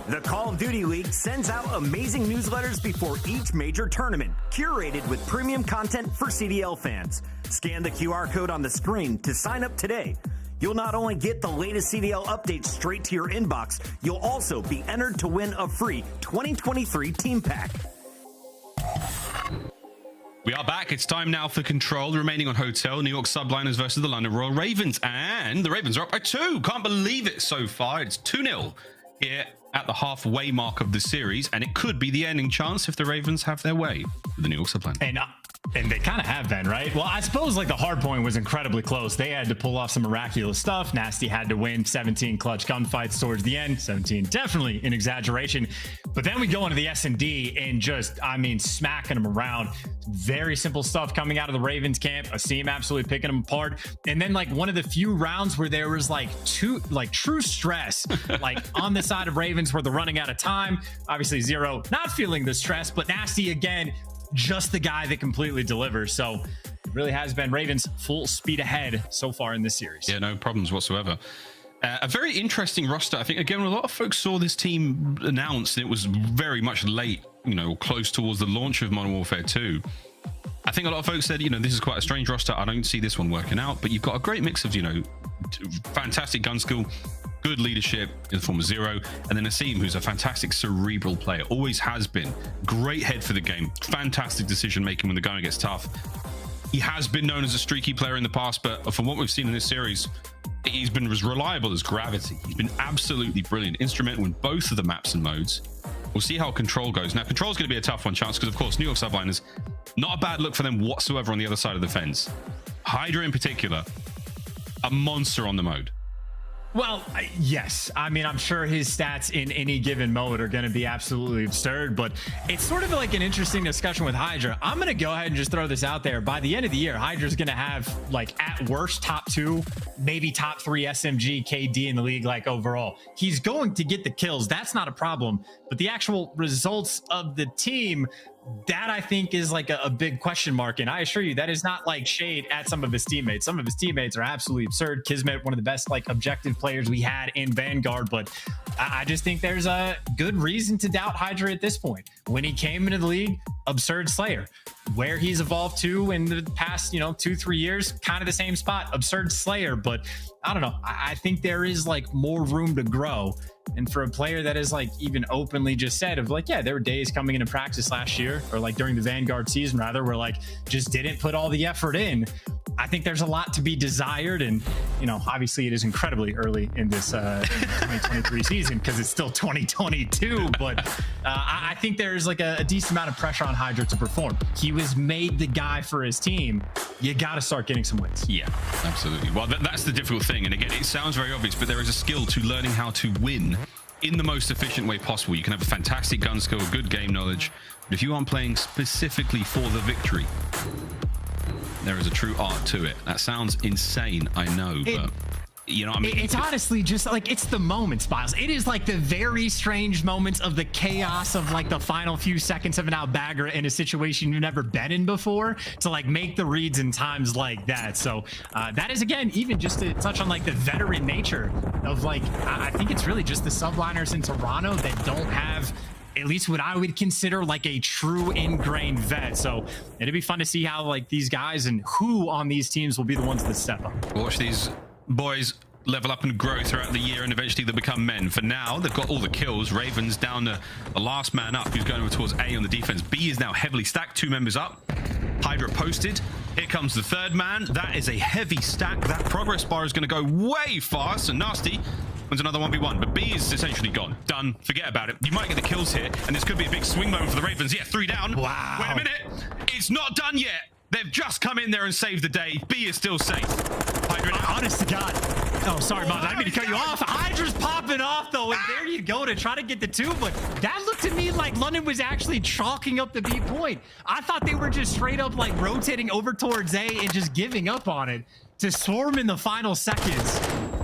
The Call of Duty League sends out amazing newsletters before each major tournament, curated with premium content for CDL fans. Scan the QR code on the screen to sign up today. You'll not only get the latest CDL updates straight to your inbox, you'll also be entered to win a free 2023 team pack. We are back. It's time now for Control, remaining on Hotel. New York Subliners versus the London Royal Ravens. And the Ravens are up by 2. Can't believe it so far. It's 2-0 here at the halfway mark of the series. And it could be the ending chance if the Ravens have their way with the New York Subliners. And they kind of have been, right? Well, I suppose like the hard point was incredibly close. They had to pull off some miraculous stuff. Nastie had to win 17 clutch gunfights towards the end. 17, definitely an exaggeration. But then we go into the S&D and just, I mean, smacking them around. Very simple stuff coming out of the Ravens camp. aBeZy absolutely picking them apart. And then like one of the few rounds where there was like true stress, like on the side of Ravens where they're running out of time. Obviously Zero not feeling the stress, but Nastie again, just the guy that completely delivers. So it really has been Ravens full speed ahead so far in this series. Yeah, no problems whatsoever. A very interesting roster. I think, again, a lot of folks saw this team announced, and it was very much late, you know, close towards the launch of Modern Warfare 2. I think a lot of folks said, you know, this is quite a strange roster. I don't see this one working out, but you've got a great mix of, you know, fantastic gun skill, good leadership in the form of Zero, and then aBeZy, who's a fantastic cerebral player, always has been. Great head for the game, fantastic decision making when the going gets tough. He has been known as a streaky player in the past, but from what we've seen in this series, he's been as reliable as gravity. He's been absolutely brilliant, instrumental in both of the maps and modes. We'll see how Control goes. Now, Control's going to be a tough one, Chance, because of course, New York Subliners, not a bad look for them whatsoever on the other side of the fence. HyDra in particular, a monster on the mode. Well, yes. I mean, I'm sure his stats in any given mode are going to be absolutely absurd, but it's sort of like an interesting discussion with HyDra. I'm going to go ahead and just throw this out there. By the end of the year, HyDra's going to have, like, at worst, top 2, maybe top 3 SMG KD in the league, like, overall. He's going to get the kills. That's not a problem. But the actual results of the team, that I think is like a big question mark. And I assure you, that is not like shade at some of his teammates. Some of his teammates are absolutely absurd. KiSMET, one of the best like objective players we had in Vanguard, but I just think there's a good reason to doubt HyDra at this point. When he came into the league, absurd slayer. Where he's evolved to in the past, you know, 2-3 years, kind of the same spot, absurd slayer. But I don't know. I think there is like more room to grow. And for a player that is like even openly just said of like, yeah, there were days coming into practice last year or like during the Vanguard season rather, where like just didn't put all the effort in. I think there's a lot to be desired. And, you know, obviously it is incredibly early in this 2023 season because it's still 2022. But I think there's like a decent amount of pressure on HyDra to perform. He was made the guy for his team. You got to start getting some wins. Yeah, absolutely. Well, that's the difficult thing. And again, it sounds very obvious, but there is a skill to learning how to win in the most efficient way possible. You can have a fantastic gun skill, good game knowledge, but if you aren't playing specifically for the victory, there is a true art to it. That sounds insane, I know, but you know what I mean? It's honestly just like, it's the moments, Biles. It is like the very strange moments of the chaos of like the final few seconds of an outbagger in a situation you've never been in before to like make the reads in times like that. So that is, again, even just to touch on like the veteran nature of like, I think it's really just the Subliners in Toronto that don't have at least what I would consider like a true ingrained vet. So it'd be fun to see how like these guys and who on these teams will be the ones that step up. Watch these boys level up and grow throughout the year, and eventually they'll become men. For now, they've got all the kills. Ravens down to the last man up, who's going over towards A on the defense. B is now heavily stacked, 2 members up. HyDra posted. Here comes the 3rd man. That is a heavy stack. That progress bar is going to go way fast, and Nastie wins another 1v1, but B is essentially gone. Done. Forget about it. You might get the kills here, and this could be a big swing moment for the Ravens. Yeah, 3 down. Wow. Wait a minute. It's not done yet. They've just come in there and saved the day. B is still safe. HyDra, honest to God. Oh, sorry, Mom. I didn't mean to cut you off. HyDra's popping off, though, and there you go to try to get the 2. But that looked to me like London was actually chalking up the B point. I thought they were just straight up like rotating over towards A and just giving up on it to swarm in the final seconds.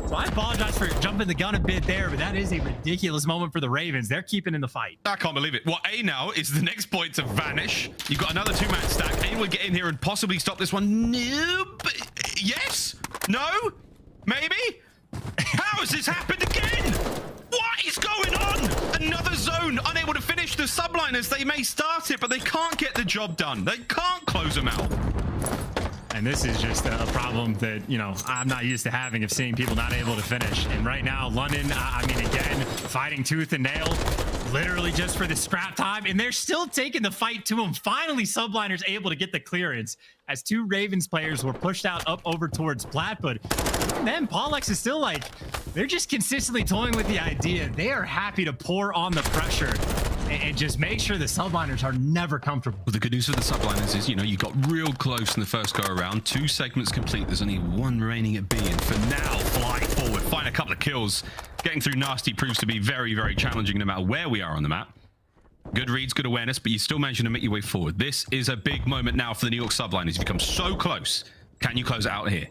So I apologize for jumping the gun a bit there, but that is a ridiculous moment for the Ravens. They're keeping in the fight. I can't believe it. Well, A now is the next point to vanish. You've got another 2-man stack. A will get in here and possibly stop this one. Nope. Yes? No? Maybe? How has this happened again? What is going on? Another zone, unable to finish the Subliners. They may start it, but they can't get the job done. They can't close them out. And this is just a problem that, you know, I'm not used to having, of seeing people not able to finish. And right now, London, I mean, again, fighting tooth and nail, literally just for the scrap time. And they're still taking the fight to them. Finally, Subliners able to get the clearance as 2 Ravens players were pushed out up over towards Plat. But then PaulEhx is still like, they're just consistently toying with the idea. They are happy to pour on the pressure and just make sure the Subliners are never comfortable. Well, the good news for the Subliners is, you know, you got real close in the first go around. 2 segments complete. There's only 1 remaining at B. And for now, flying forward, find a couple of kills. Getting through Nastie proves to be very, very challenging no matter where we are on the map. Good reads, good awareness, but you still managing to make your way forward. This is a big moment now for the New York Subliners. You've become so close. Can you close it out here?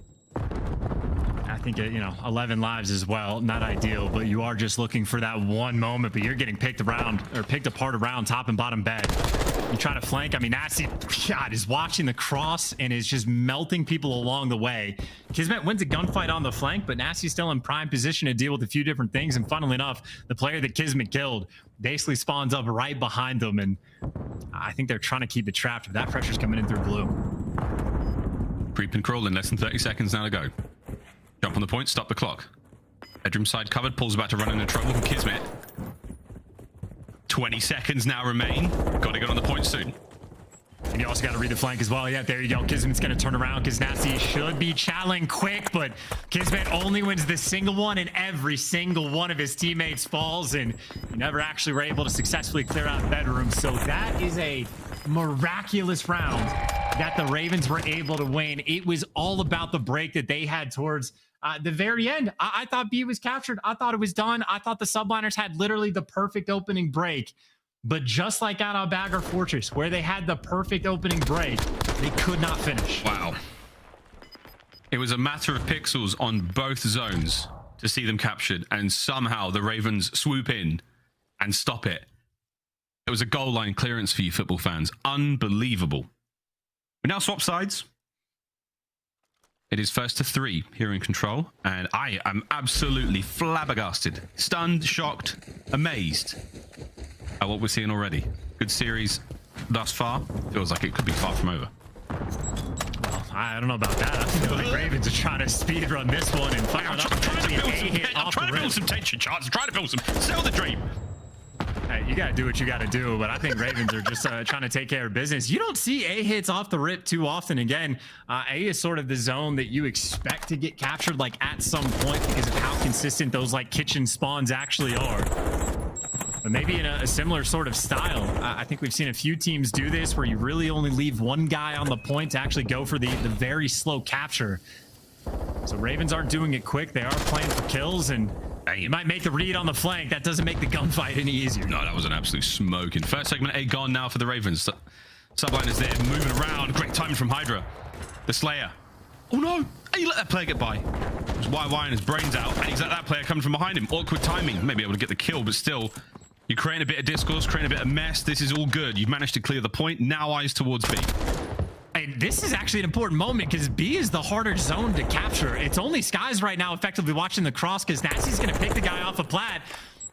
I think, you know, 11 lives as well. Not ideal, but you are just looking for that one moment, but you're getting picked apart around top and bottom bed. You try to flank. I mean, Nastie God is watching the cross and is just melting people along the way. KiSMET wins a gunfight on the flank, but Nastie's still in prime position to deal with a few different things. And funnily enough, the player that KiSMET killed basically spawns up right behind them. And I think they're trying to keep it trapped, but that pressure's coming in through blue. Creep and crawl in less than 30 seconds now to go. Jump on the point, stop the clock. Bedroom side covered, Paul's about to run into trouble from KiSMET. 20 seconds now remain. Got to get on the point soon. And you also got to read the flank as well. Yeah, there you go. KiSMET's going to turn around because Nastie should be challenging quick, but KiSMET only wins the single one, and every single one of his teammates falls, and you never actually were able to successfully clear out bedroom. So that is a miraculous round that the Ravens were able to win. It was all about the break that they had towards the very end. I thought B was captured. I thought it was done. I thought the Subliners had literally the perfect opening break. But just like out of Bagger Fortress, where they had the perfect opening break, they could not finish. Wow. It was a matter of pixels on both zones to see them captured, and somehow the Ravens swoop in and stop it. It was a goal line clearance for you football fans. Unbelievable. We now swap sides. It is first to 3 here in control, and I am absolutely flabbergasted, stunned, shocked, amazed at what we're seeing already. Good series thus far. Feels like it could be far from over. Well, I don't know about that. I feel like Ravens are trying to speedrun this one and fire it up. I'm trying to build some tension charts. I'm trying to build some. Sell the dream. Hey, you got to do what you got to do, but I think Ravens are just trying to take care of business. You don't see A hits off the rip too often. Again, A is sort of the zone that you expect to get captured like at some point because of how consistent those like kitchen spawns actually are. But maybe in a similar sort of style. I think we've seen a few teams do this where you really only leave one guy on the point to actually go for the very slow capture. So Ravens aren't doing it quick. They are playing for kills, and you might make the read on the flank. That doesn't make the gunfight any easier. No, that was an absolute smoking. First segment A gone now for the Ravens. Subliners there moving around. Great timing from HyDra. The Slayer. Oh no! He let that player get by. He was wiring his brains out, and he's let that player coming from behind him. Awkward timing. Maybe able to get the kill, but still, you're creating a bit of discourse, creating a bit of mess. This is all good. You've managed to clear the point. Now eyes towards B. And this is actually an important moment because B is the harder zone to capture. It's only Skyz right now effectively watching the cross because Nastie's going to pick the guy off of Plat.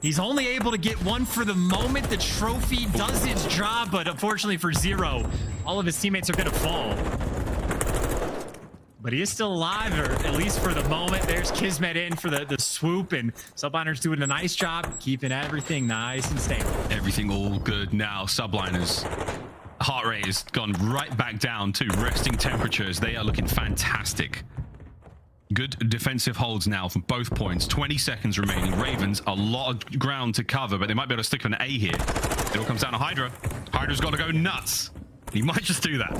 He's only able to get one for the moment. The trophy does its job, but unfortunately for Zero, all of his teammates are going to fall. But he is still alive, or at least for the moment. There's KiSMET in for the swoop, and Subliners doing a nice job keeping everything nice and stable. Everything all good now. Subliners. Heart rate has gone right back down to resting temperatures. They are looking fantastic. Good defensive holds now from both points. 20 seconds remaining. Ravens, a lot of ground to cover, but they might be able to stick an A here. It all comes down to HyDra. HyDra's got to go nuts. He might just do that.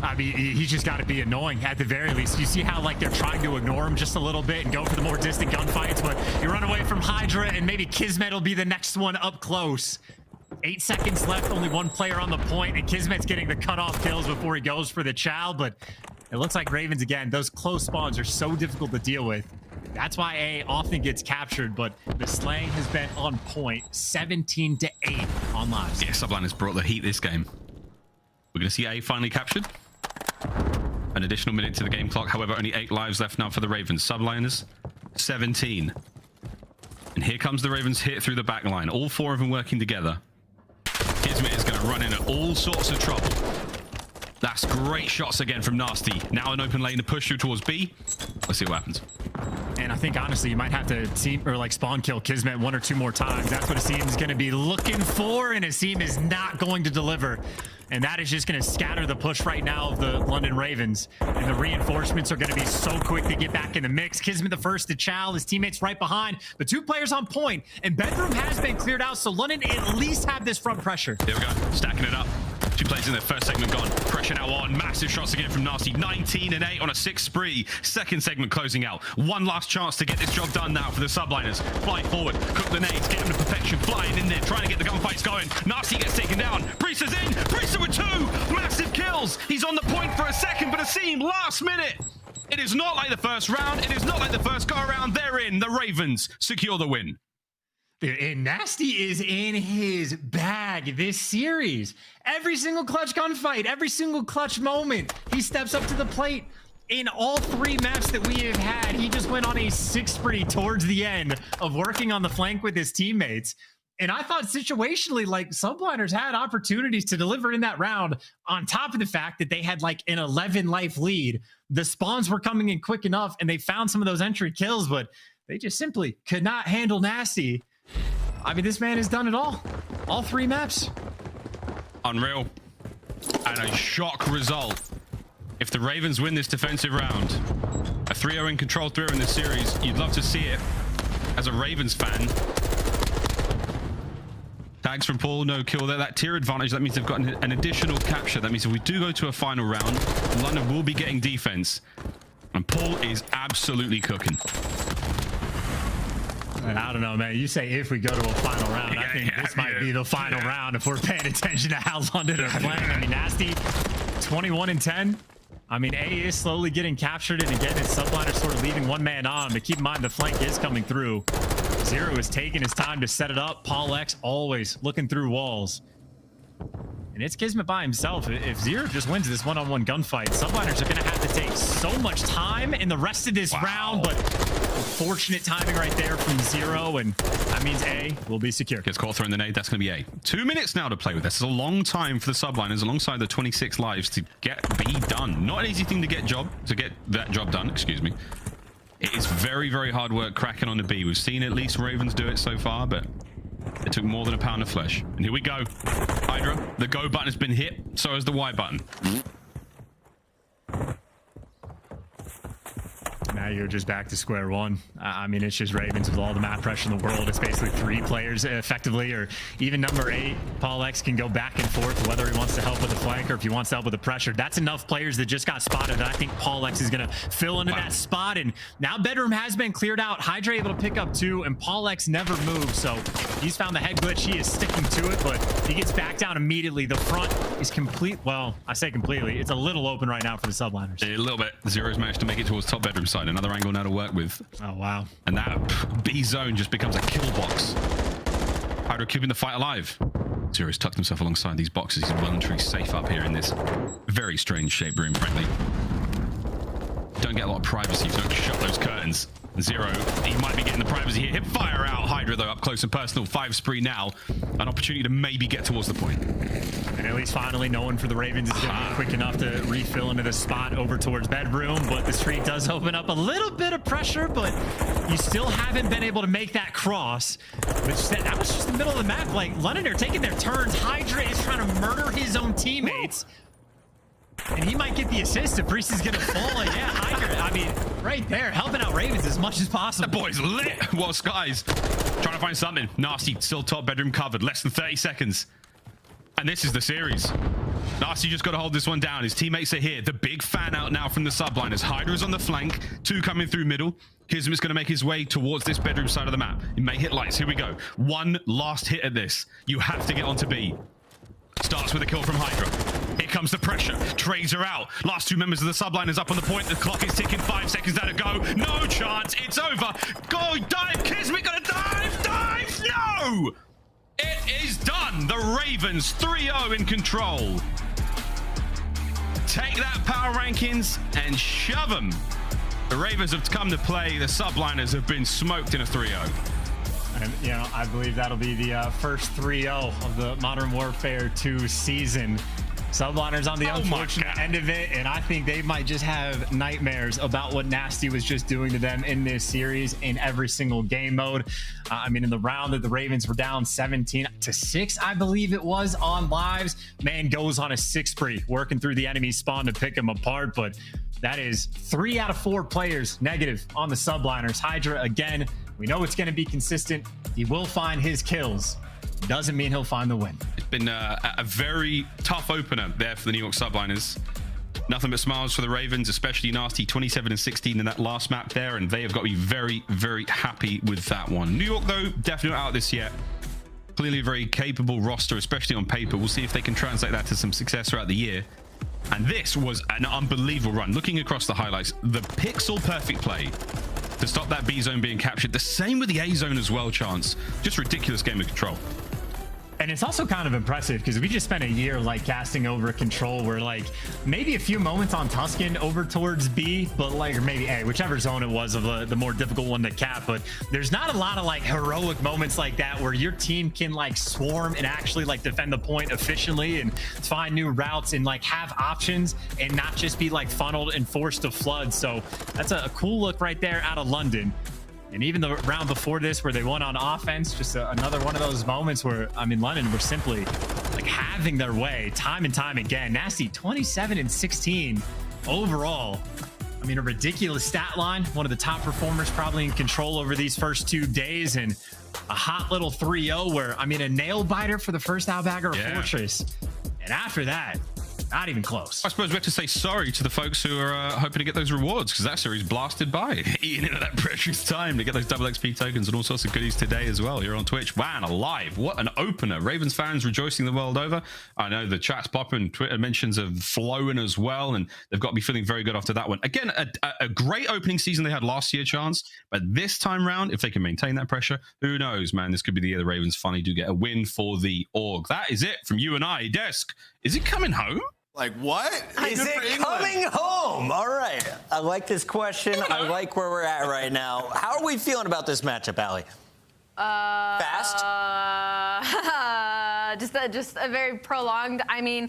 I mean, he's just got to be annoying at the very least. You see how like they're trying to ignore him just a little bit and go for the more distant gunfights, but you run away from HyDra and maybe KiSMET will be the next one up close. 8 seconds left, only one player on the point, and KiSMET's getting the cutoff kills before he goes for the chow, but it looks like Ravens, again, those close spawns are so difficult to deal with. That's why A often gets captured, but the slaying has been on point, 17-8 on lives. Yeah, Subliners brought the heat this game. We're going to see A finally captured. An additional minute to the game clock, however, only 8 lives left now for the Ravens. Subliners, 17. And here comes the Ravens hit through the back line. All 4 of them working together. KiSMET is going to run into all sorts of trouble. That's great shots again from Nastie. Now an open lane to push through towards B. Let's see what happens. And I think, honestly, you might have to team or like spawn kill KiSMET 1 or 2 more times. That's what Asim is going to be looking for, and Asim is not going to deliver. And that is just going to scatter the push right now of the London Ravens. And the reinforcements are going to be so quick to get back in the mix. KiSMET the first to chow, his teammates right behind. But 2 players on point, and bedroom has been cleared out, so London at least have this front pressure. Here we go, stacking it up. 2 players in their first segment gone. Pressure now on. Massive shots again from Nastie. 19 and 8 on a 6 spree. Second segment closing out. One last chance to get this job done now for the Subliners. Fly forward. Cook the nades. Get him to perfection. Flying in there. Trying to get the gunfights going. Nastie gets taken down. Priesthah's in. Priestahh with 2. Massive kills. He's on the point for a second, but Asim last minute. It is not like the first round. It is not like the first go around. They're in. The Ravens secure the win. And Nastie is in his bag this series. Every single clutch gunfight, every single clutch moment, he steps up to the plate. In all 3 maps that we have had, he just went on a 6 spree towards the end of working on the flank with his teammates. And I thought situationally, like, Subliners had opportunities to deliver in that round, on top of the fact that they had like an 11 life lead. The spawns were coming in quick enough, and they found some of those entry kills, but they just simply could not handle Nastie. I mean, this man has done it all 3 maps. Unreal. And a shock result. If the Ravens win this defensive round, a 3-0 in control through in this series, you'd love to see it as a Ravens fan. Tags from Paul, no kill there. That tier advantage, that means they've got an additional capture. That means if we do go to a final round, London will be getting defense. And Paul is absolutely cooking. I don't know, man. You say if we go to a final round. I think this might be the final round if we're paying attention to how London are playing. I mean, Nastie, 21 and 10. I mean, A is slowly getting captured, and again, it's Subliners sort of leaving 1 man on. But keep in mind, the flank is coming through. Zero is taking his time to set it up. PaulEhx always looking through walls. And it's KiSMET by himself. If Zero just wins this one-on-one gunfight, Subliners are going to have to take so much time in the rest of this round, but fortunate timing right there from Zero, and that means A will be secure. Gets caught throwing the nade. That's going to be A. 2 minutes now to play with. This is a long time for the Subliners alongside the 26 lives to get B done. Not an easy thing to get that job done, excuse me. It is very, very hard work cracking on the B. We've seen at least Ravens do it so far, but it took more than a pound of flesh. And here we go. HyDra, the go button has been hit. So has the Y button. Now you're just back to square one. I mean, it's just Ravens with all the map pressure in the world. It's basically 3 players effectively, or even number 8. PaulEhx can go back and forth whether he wants to help with the flank or if he wants to help with the pressure. That's enough players that just got spotted that I think PaulEhx is going to fill into that spot. And now bedroom has been cleared out. HyDra able to pick up 2, and PaulEhx never moved. So he's found the head glitch. He is sticking to it, but he gets back down immediately. The front is complete. Well, I say completely. It's a little open right now for the Subliners. A little bit. Zero's managed to make it towards top bedroom side. Another angle now to work with. Oh, wow. And that B zone just becomes a kill box. HyDra keeping the fight alive. Zero's tucked himself alongside these boxes. He's well and truly safe up here in this very strange shaped room, frankly. Don't get a lot of privacy, so don't shut those curtains. Zero, he might be getting the privacy here. Hip fire out. HyDra, though, up close and personal. 5 spree now. An opportunity to maybe get towards the point. And at least finally, no one for the Ravens is going to be quick enough to refill into the spot over towards bedroom. But the street does open up a little bit of pressure, but you still haven't been able to make that cross. Which that was just the middle of the map. Like, London are taking their turns. HyDra is trying to murder his own teammates. And he might get the assist if Priestahh is going to fall. And yeah, HyDra, I mean, right there, helping out Ravens as much as possible. That boy's lit. Well, Skyz trying to find something. Nastie still top bedroom covered. Less than 30 seconds. And this is the series. Nastie just got to hold this one down. His teammates are here. The big fan out now from the Subliners. HyDra's on the flank. 2 coming through middle. KiSMET's going to make his way towards this bedroom side of the map. He may hit lights. Here we go. One last hit at this. You have to get onto B. Starts with a kill from HyDra. Here comes the pressure. Drazah out. Last 2 members of the Subliners up on the point. The clock is ticking. 5 seconds now to go. No chance. It's over. Go, dive. KiSMET gonna dive. Dive. No! It is done. The Ravens 3-0 in control. Take that power rankings and shove them. The Ravens have come to play. The Subliners have been smoked in a 3-0. And, you know, I believe that'll be the first 3-0 of the Modern Warfare 2 season. Subliners on the unfortunate end of it, and I think they might just have nightmares about what Nastie was just doing to them in this series in every single game mode. I mean, in the round that the Ravens were down 17-6, I believe it was, on lives, man goes on a 6 spree, working through the enemy spawn to pick them apart, but that is 3 out of 4 players negative on the Subliners. HyDra, again, we know it's going to be consistent. He will find his kills. Doesn't mean he'll find the win. It's been a very tough opener there for the New York Subliners. Nothing but smiles for the Ravens, especially Nastie, 27-16 in that last map there, and they have got to be very, very happy with that one. New York, though, definitely not out of this yet. Clearly a very capable roster, especially on paper. We'll see if they can translate that to some success throughout the year. And this was an unbelievable run. Looking across the highlights, the pixel perfect play to stop that B zone being captured. The same with the A zone as well, Chance. Just ridiculous game of control. And it's also kind of impressive because we just spent a year like casting over control where like maybe a few moments on Tuscan over towards B, but like, or maybe A, whichever zone it was of the more difficult one to cap. But there's not a lot of like heroic moments like that where your team can like swarm and actually like defend the point efficiently and find new routes and like have options and not just be like funneled and forced to flood. So that's a cool look right there out of London. And even the round before this where they won on offense, just another one of those moments where, I mean, London were simply like having their way time and time again. Nastie, 27-16 overall. I mean, a ridiculous stat line. One of the top performers probably in control over these first 2 days, and a hot little 3-0 where, I mean, a nail biter for the first Outbagger Fortress. And after that, not even close. I suppose we have to say sorry to the folks who are hoping to get those rewards, because that series blasted by, eating into that precious time to get those double XP tokens and all sorts of goodies today as well here on Twitch. Wow, and alive. What an opener. Ravens fans rejoicing the world over. I know the chat's popping, Twitter mentions of flowing as well, and they've got to be feeling very good after that one. Again, a great opening season they had last year, Chance, but this time round, if they can maintain that pressure, who knows, man? This could be the year the Ravens finally do get a win for the org. That is it from you and I. Desk, is it coming home? Like what? Is it coming home? All right. I like this question. I like where we're at right now. How are we feeling about this matchup, aLLeY? Fast? Just a very prolonged. I mean,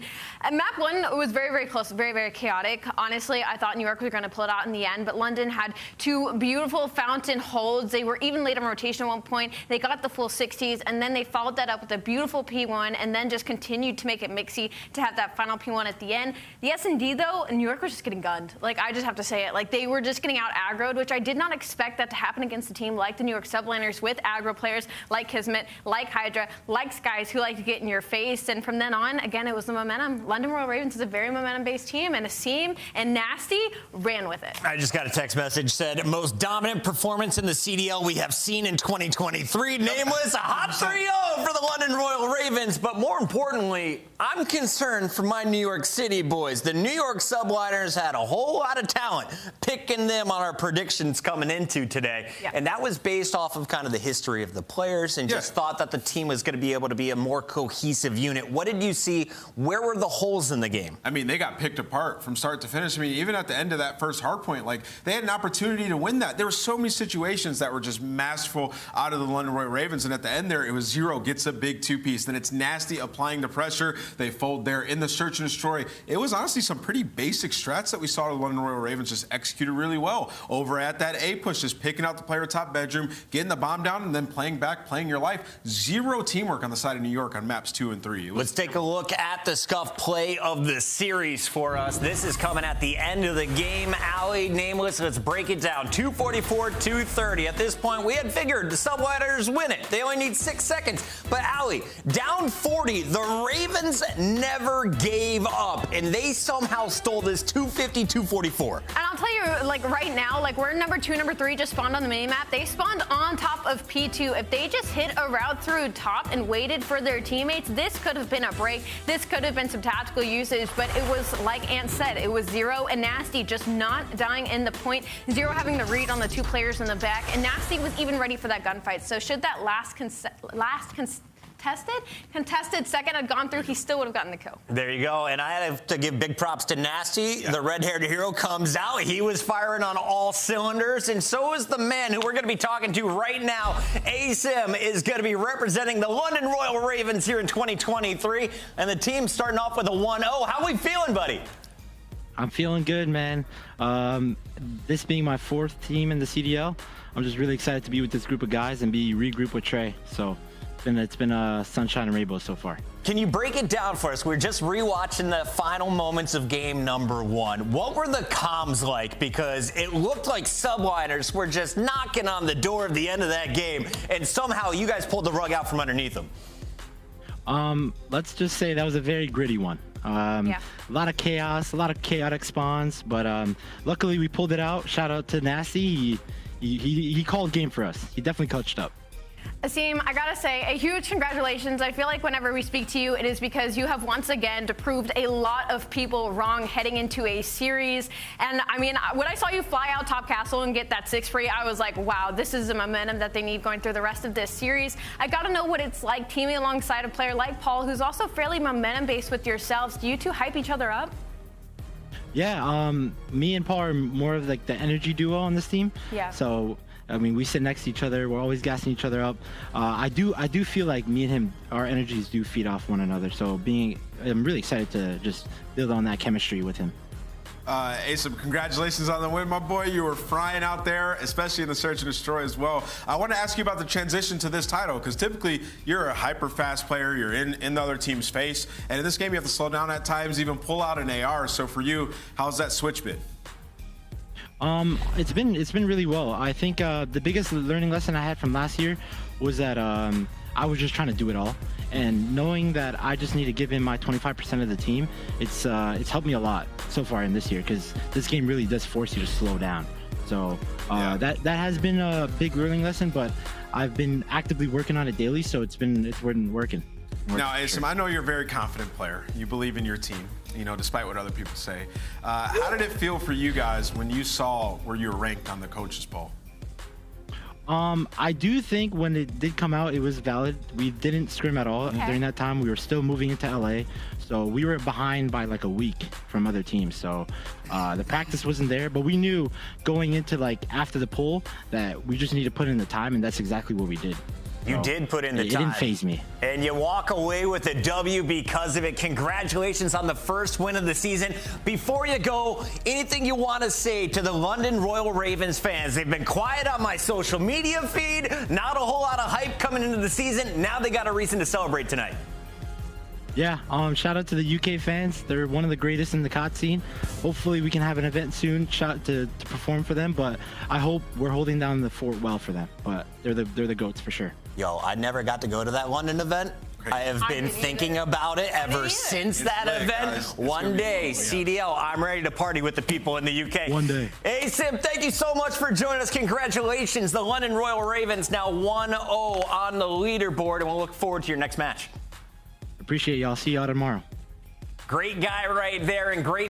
map 1 was very, very close, very, very chaotic. Honestly, I thought New York was going to pull it out in the end, but London had 2 beautiful fountain holds. They were even late on rotation at one point. They got the full 60s, and then they followed that up with a beautiful P1, and then just continued to make it mixy to have that final P1 at the end. The S&D, though, New York was just getting gunned. Like, I just have to say it. Like, they were just getting out aggroed, which I did not expect that to happen against a team like the New York Subliners with aggro players like KiSMET, like HyDra, like Skyz, who like to get in your face. And from then on, again, it was the momentum. London Royal Ravens is a very momentum-based team, and Asim and Nastie ran with it. I just got a text message said, most dominant performance in the CDL we have seen in 2023. Nameless, a hot 3-0 for the London Royal Ravens. But more importantly, I'm concerned for my New York City boys. The New York Subliners had a whole lot of talent picking them on our predictions coming into today. Yeah. And that was based off of kind of the history of the players and just thought that the team was going to be able to be a more cohesive unit. What did you see? Where were the holes in the game? I mean, they got picked apart from start to finish. I mean, even at the end of that first hard point, like, they had an opportunity to win that. There were so many situations that were just masterful out of the London Royal Ravens, and at the end there, it was Zero gets a big 2-piece. Then it's Nastie applying the pressure. They fold there in the search and destroy. It was honestly some pretty basic strats that we saw the London Royal Ravens just executed really well. Over at that A push, just picking out the player top bedroom, getting the bomb down, and then playing back, playing your life. Zero teamwork on the side of New York on maps 2 and 3. Let's take a look at the scuff play of the series for us. This is coming at the end of the game. aLLeY, Nameless, let's break it down. 244, 230. At this point, we had figured the Subliners win it. They only need 6 seconds. But aLLeY, down 40, the Ravens never gave up, and they somehow stole this 250, 244. And I'll tell you, like, right now, like, we're number 2, number 3 just spawned on the minimap. They spawned on top of P2. If they just hit a route through top and waited for their teammates, this could have been a break. This could have been some tactical usage, but it was, like Ant said, it was Zero and Nastie just not dying in the point. Zero having the read on the 2 players in the back, and Nastie was even ready for that gunfight. So should that last contested second had gone through, he still would have gotten the kill. There you go. And I have to give big props to Nastie. The red-haired hero comes out. He was firing on all cylinders. And so is the man who we're going to be talking to right now. aBeZy is going to be representing the London Royal Ravens here in 2023. And the team's starting off with a 1-0. How we feeling, buddy? I'm feeling good, man. This being my 4th team in the CDL, I'm just really excited to be with this group of guys and be regrouped with Trey. So it's been a sunshine and rainbow so far. Can you break it down for us? We're just rewatching the final moments of game number 1. What were the comms like? Because it looked like Subliners were just knocking on the door of the end of that game, and somehow you guys pulled the rug out from underneath them. Let's just say that was a very gritty one. A lot of chaos, a lot of chaotic spawns, but luckily we pulled it out. Shout out to Nastie. He called game for us. He definitely coached up. Asim, I gotta say, a huge congratulations. I feel like whenever we speak to you, it is because you have once again proved a lot of people wrong heading into a series. And I mean, when I saw you fly out top castle and get that 6 free, I was like, wow, this is the momentum that they need going through the rest of this series. I gotta know what it's like teaming alongside a player like Paul, who's also fairly momentum-based with yourselves. Do you two hype each other up? Yeah, me and Paul are more of like the energy duo on this team. Yeah. So, I mean, we sit next to each other. We're always gassing each other up. I do feel like me and him, our energies do feed off one another. So I'm really excited to just build on that chemistry with him. aBeZy, congratulations on the win, my boy. You were frying out there, especially in the Search and Destroy as well. I want to ask you about the transition to this title, because typically you're a hyper-fast player. You're in the other team's face. And in this game, you have to slow down at times, even pull out an AR. So for you, how's that switch been? It's been really well. I think the biggest learning lesson I had from last year was that I was just trying to do it all, and knowing that I just need to give him my 25% of the team, it's helped me a lot so far in this year, because this game really does force you to slow down. So that has been a big learning lesson, but I've been actively working on it daily, so it's been working. Now, aBeZy, I know you're a very confident player. You believe in your team, you know, despite what other people say. How did it feel for you guys when you saw where you were ranked on the coaches poll? I do think when it did come out, it was valid. We didn't scrim at all during that time. We were still moving into LA, so we were behind by like a week from other teams. So the practice wasn't there, but we knew going into like after the poll that we just need to put in the time, and that's exactly what we did. You did put in the time. It didn't faze me. And you walk away with a W because of it. Congratulations on the first win of the season. Before you go, anything you want to say to the London Royal Ravens fans? They've been quiet on my social media feed. Not a whole lot of hype coming into the season. Now they got a reason to celebrate tonight. Yeah, shout out to the UK fans. They're one of the greatest in the COD scene. Hopefully we can have an event soon to perform for them, but I hope we're holding down the fort well for them. But they're the GOATs for sure. Yo, I never got to go to that London event. I have been thinking about it ever since that event. One day, CDL, I'm ready to party with the people in the UK. One day. Hey, Simp, thank you so much for joining us. Congratulations. The London Royal Ravens now 1-0 on the leaderboard, and we'll look forward to your next match. Appreciate y'all. See y'all tomorrow. Great guy right there, and great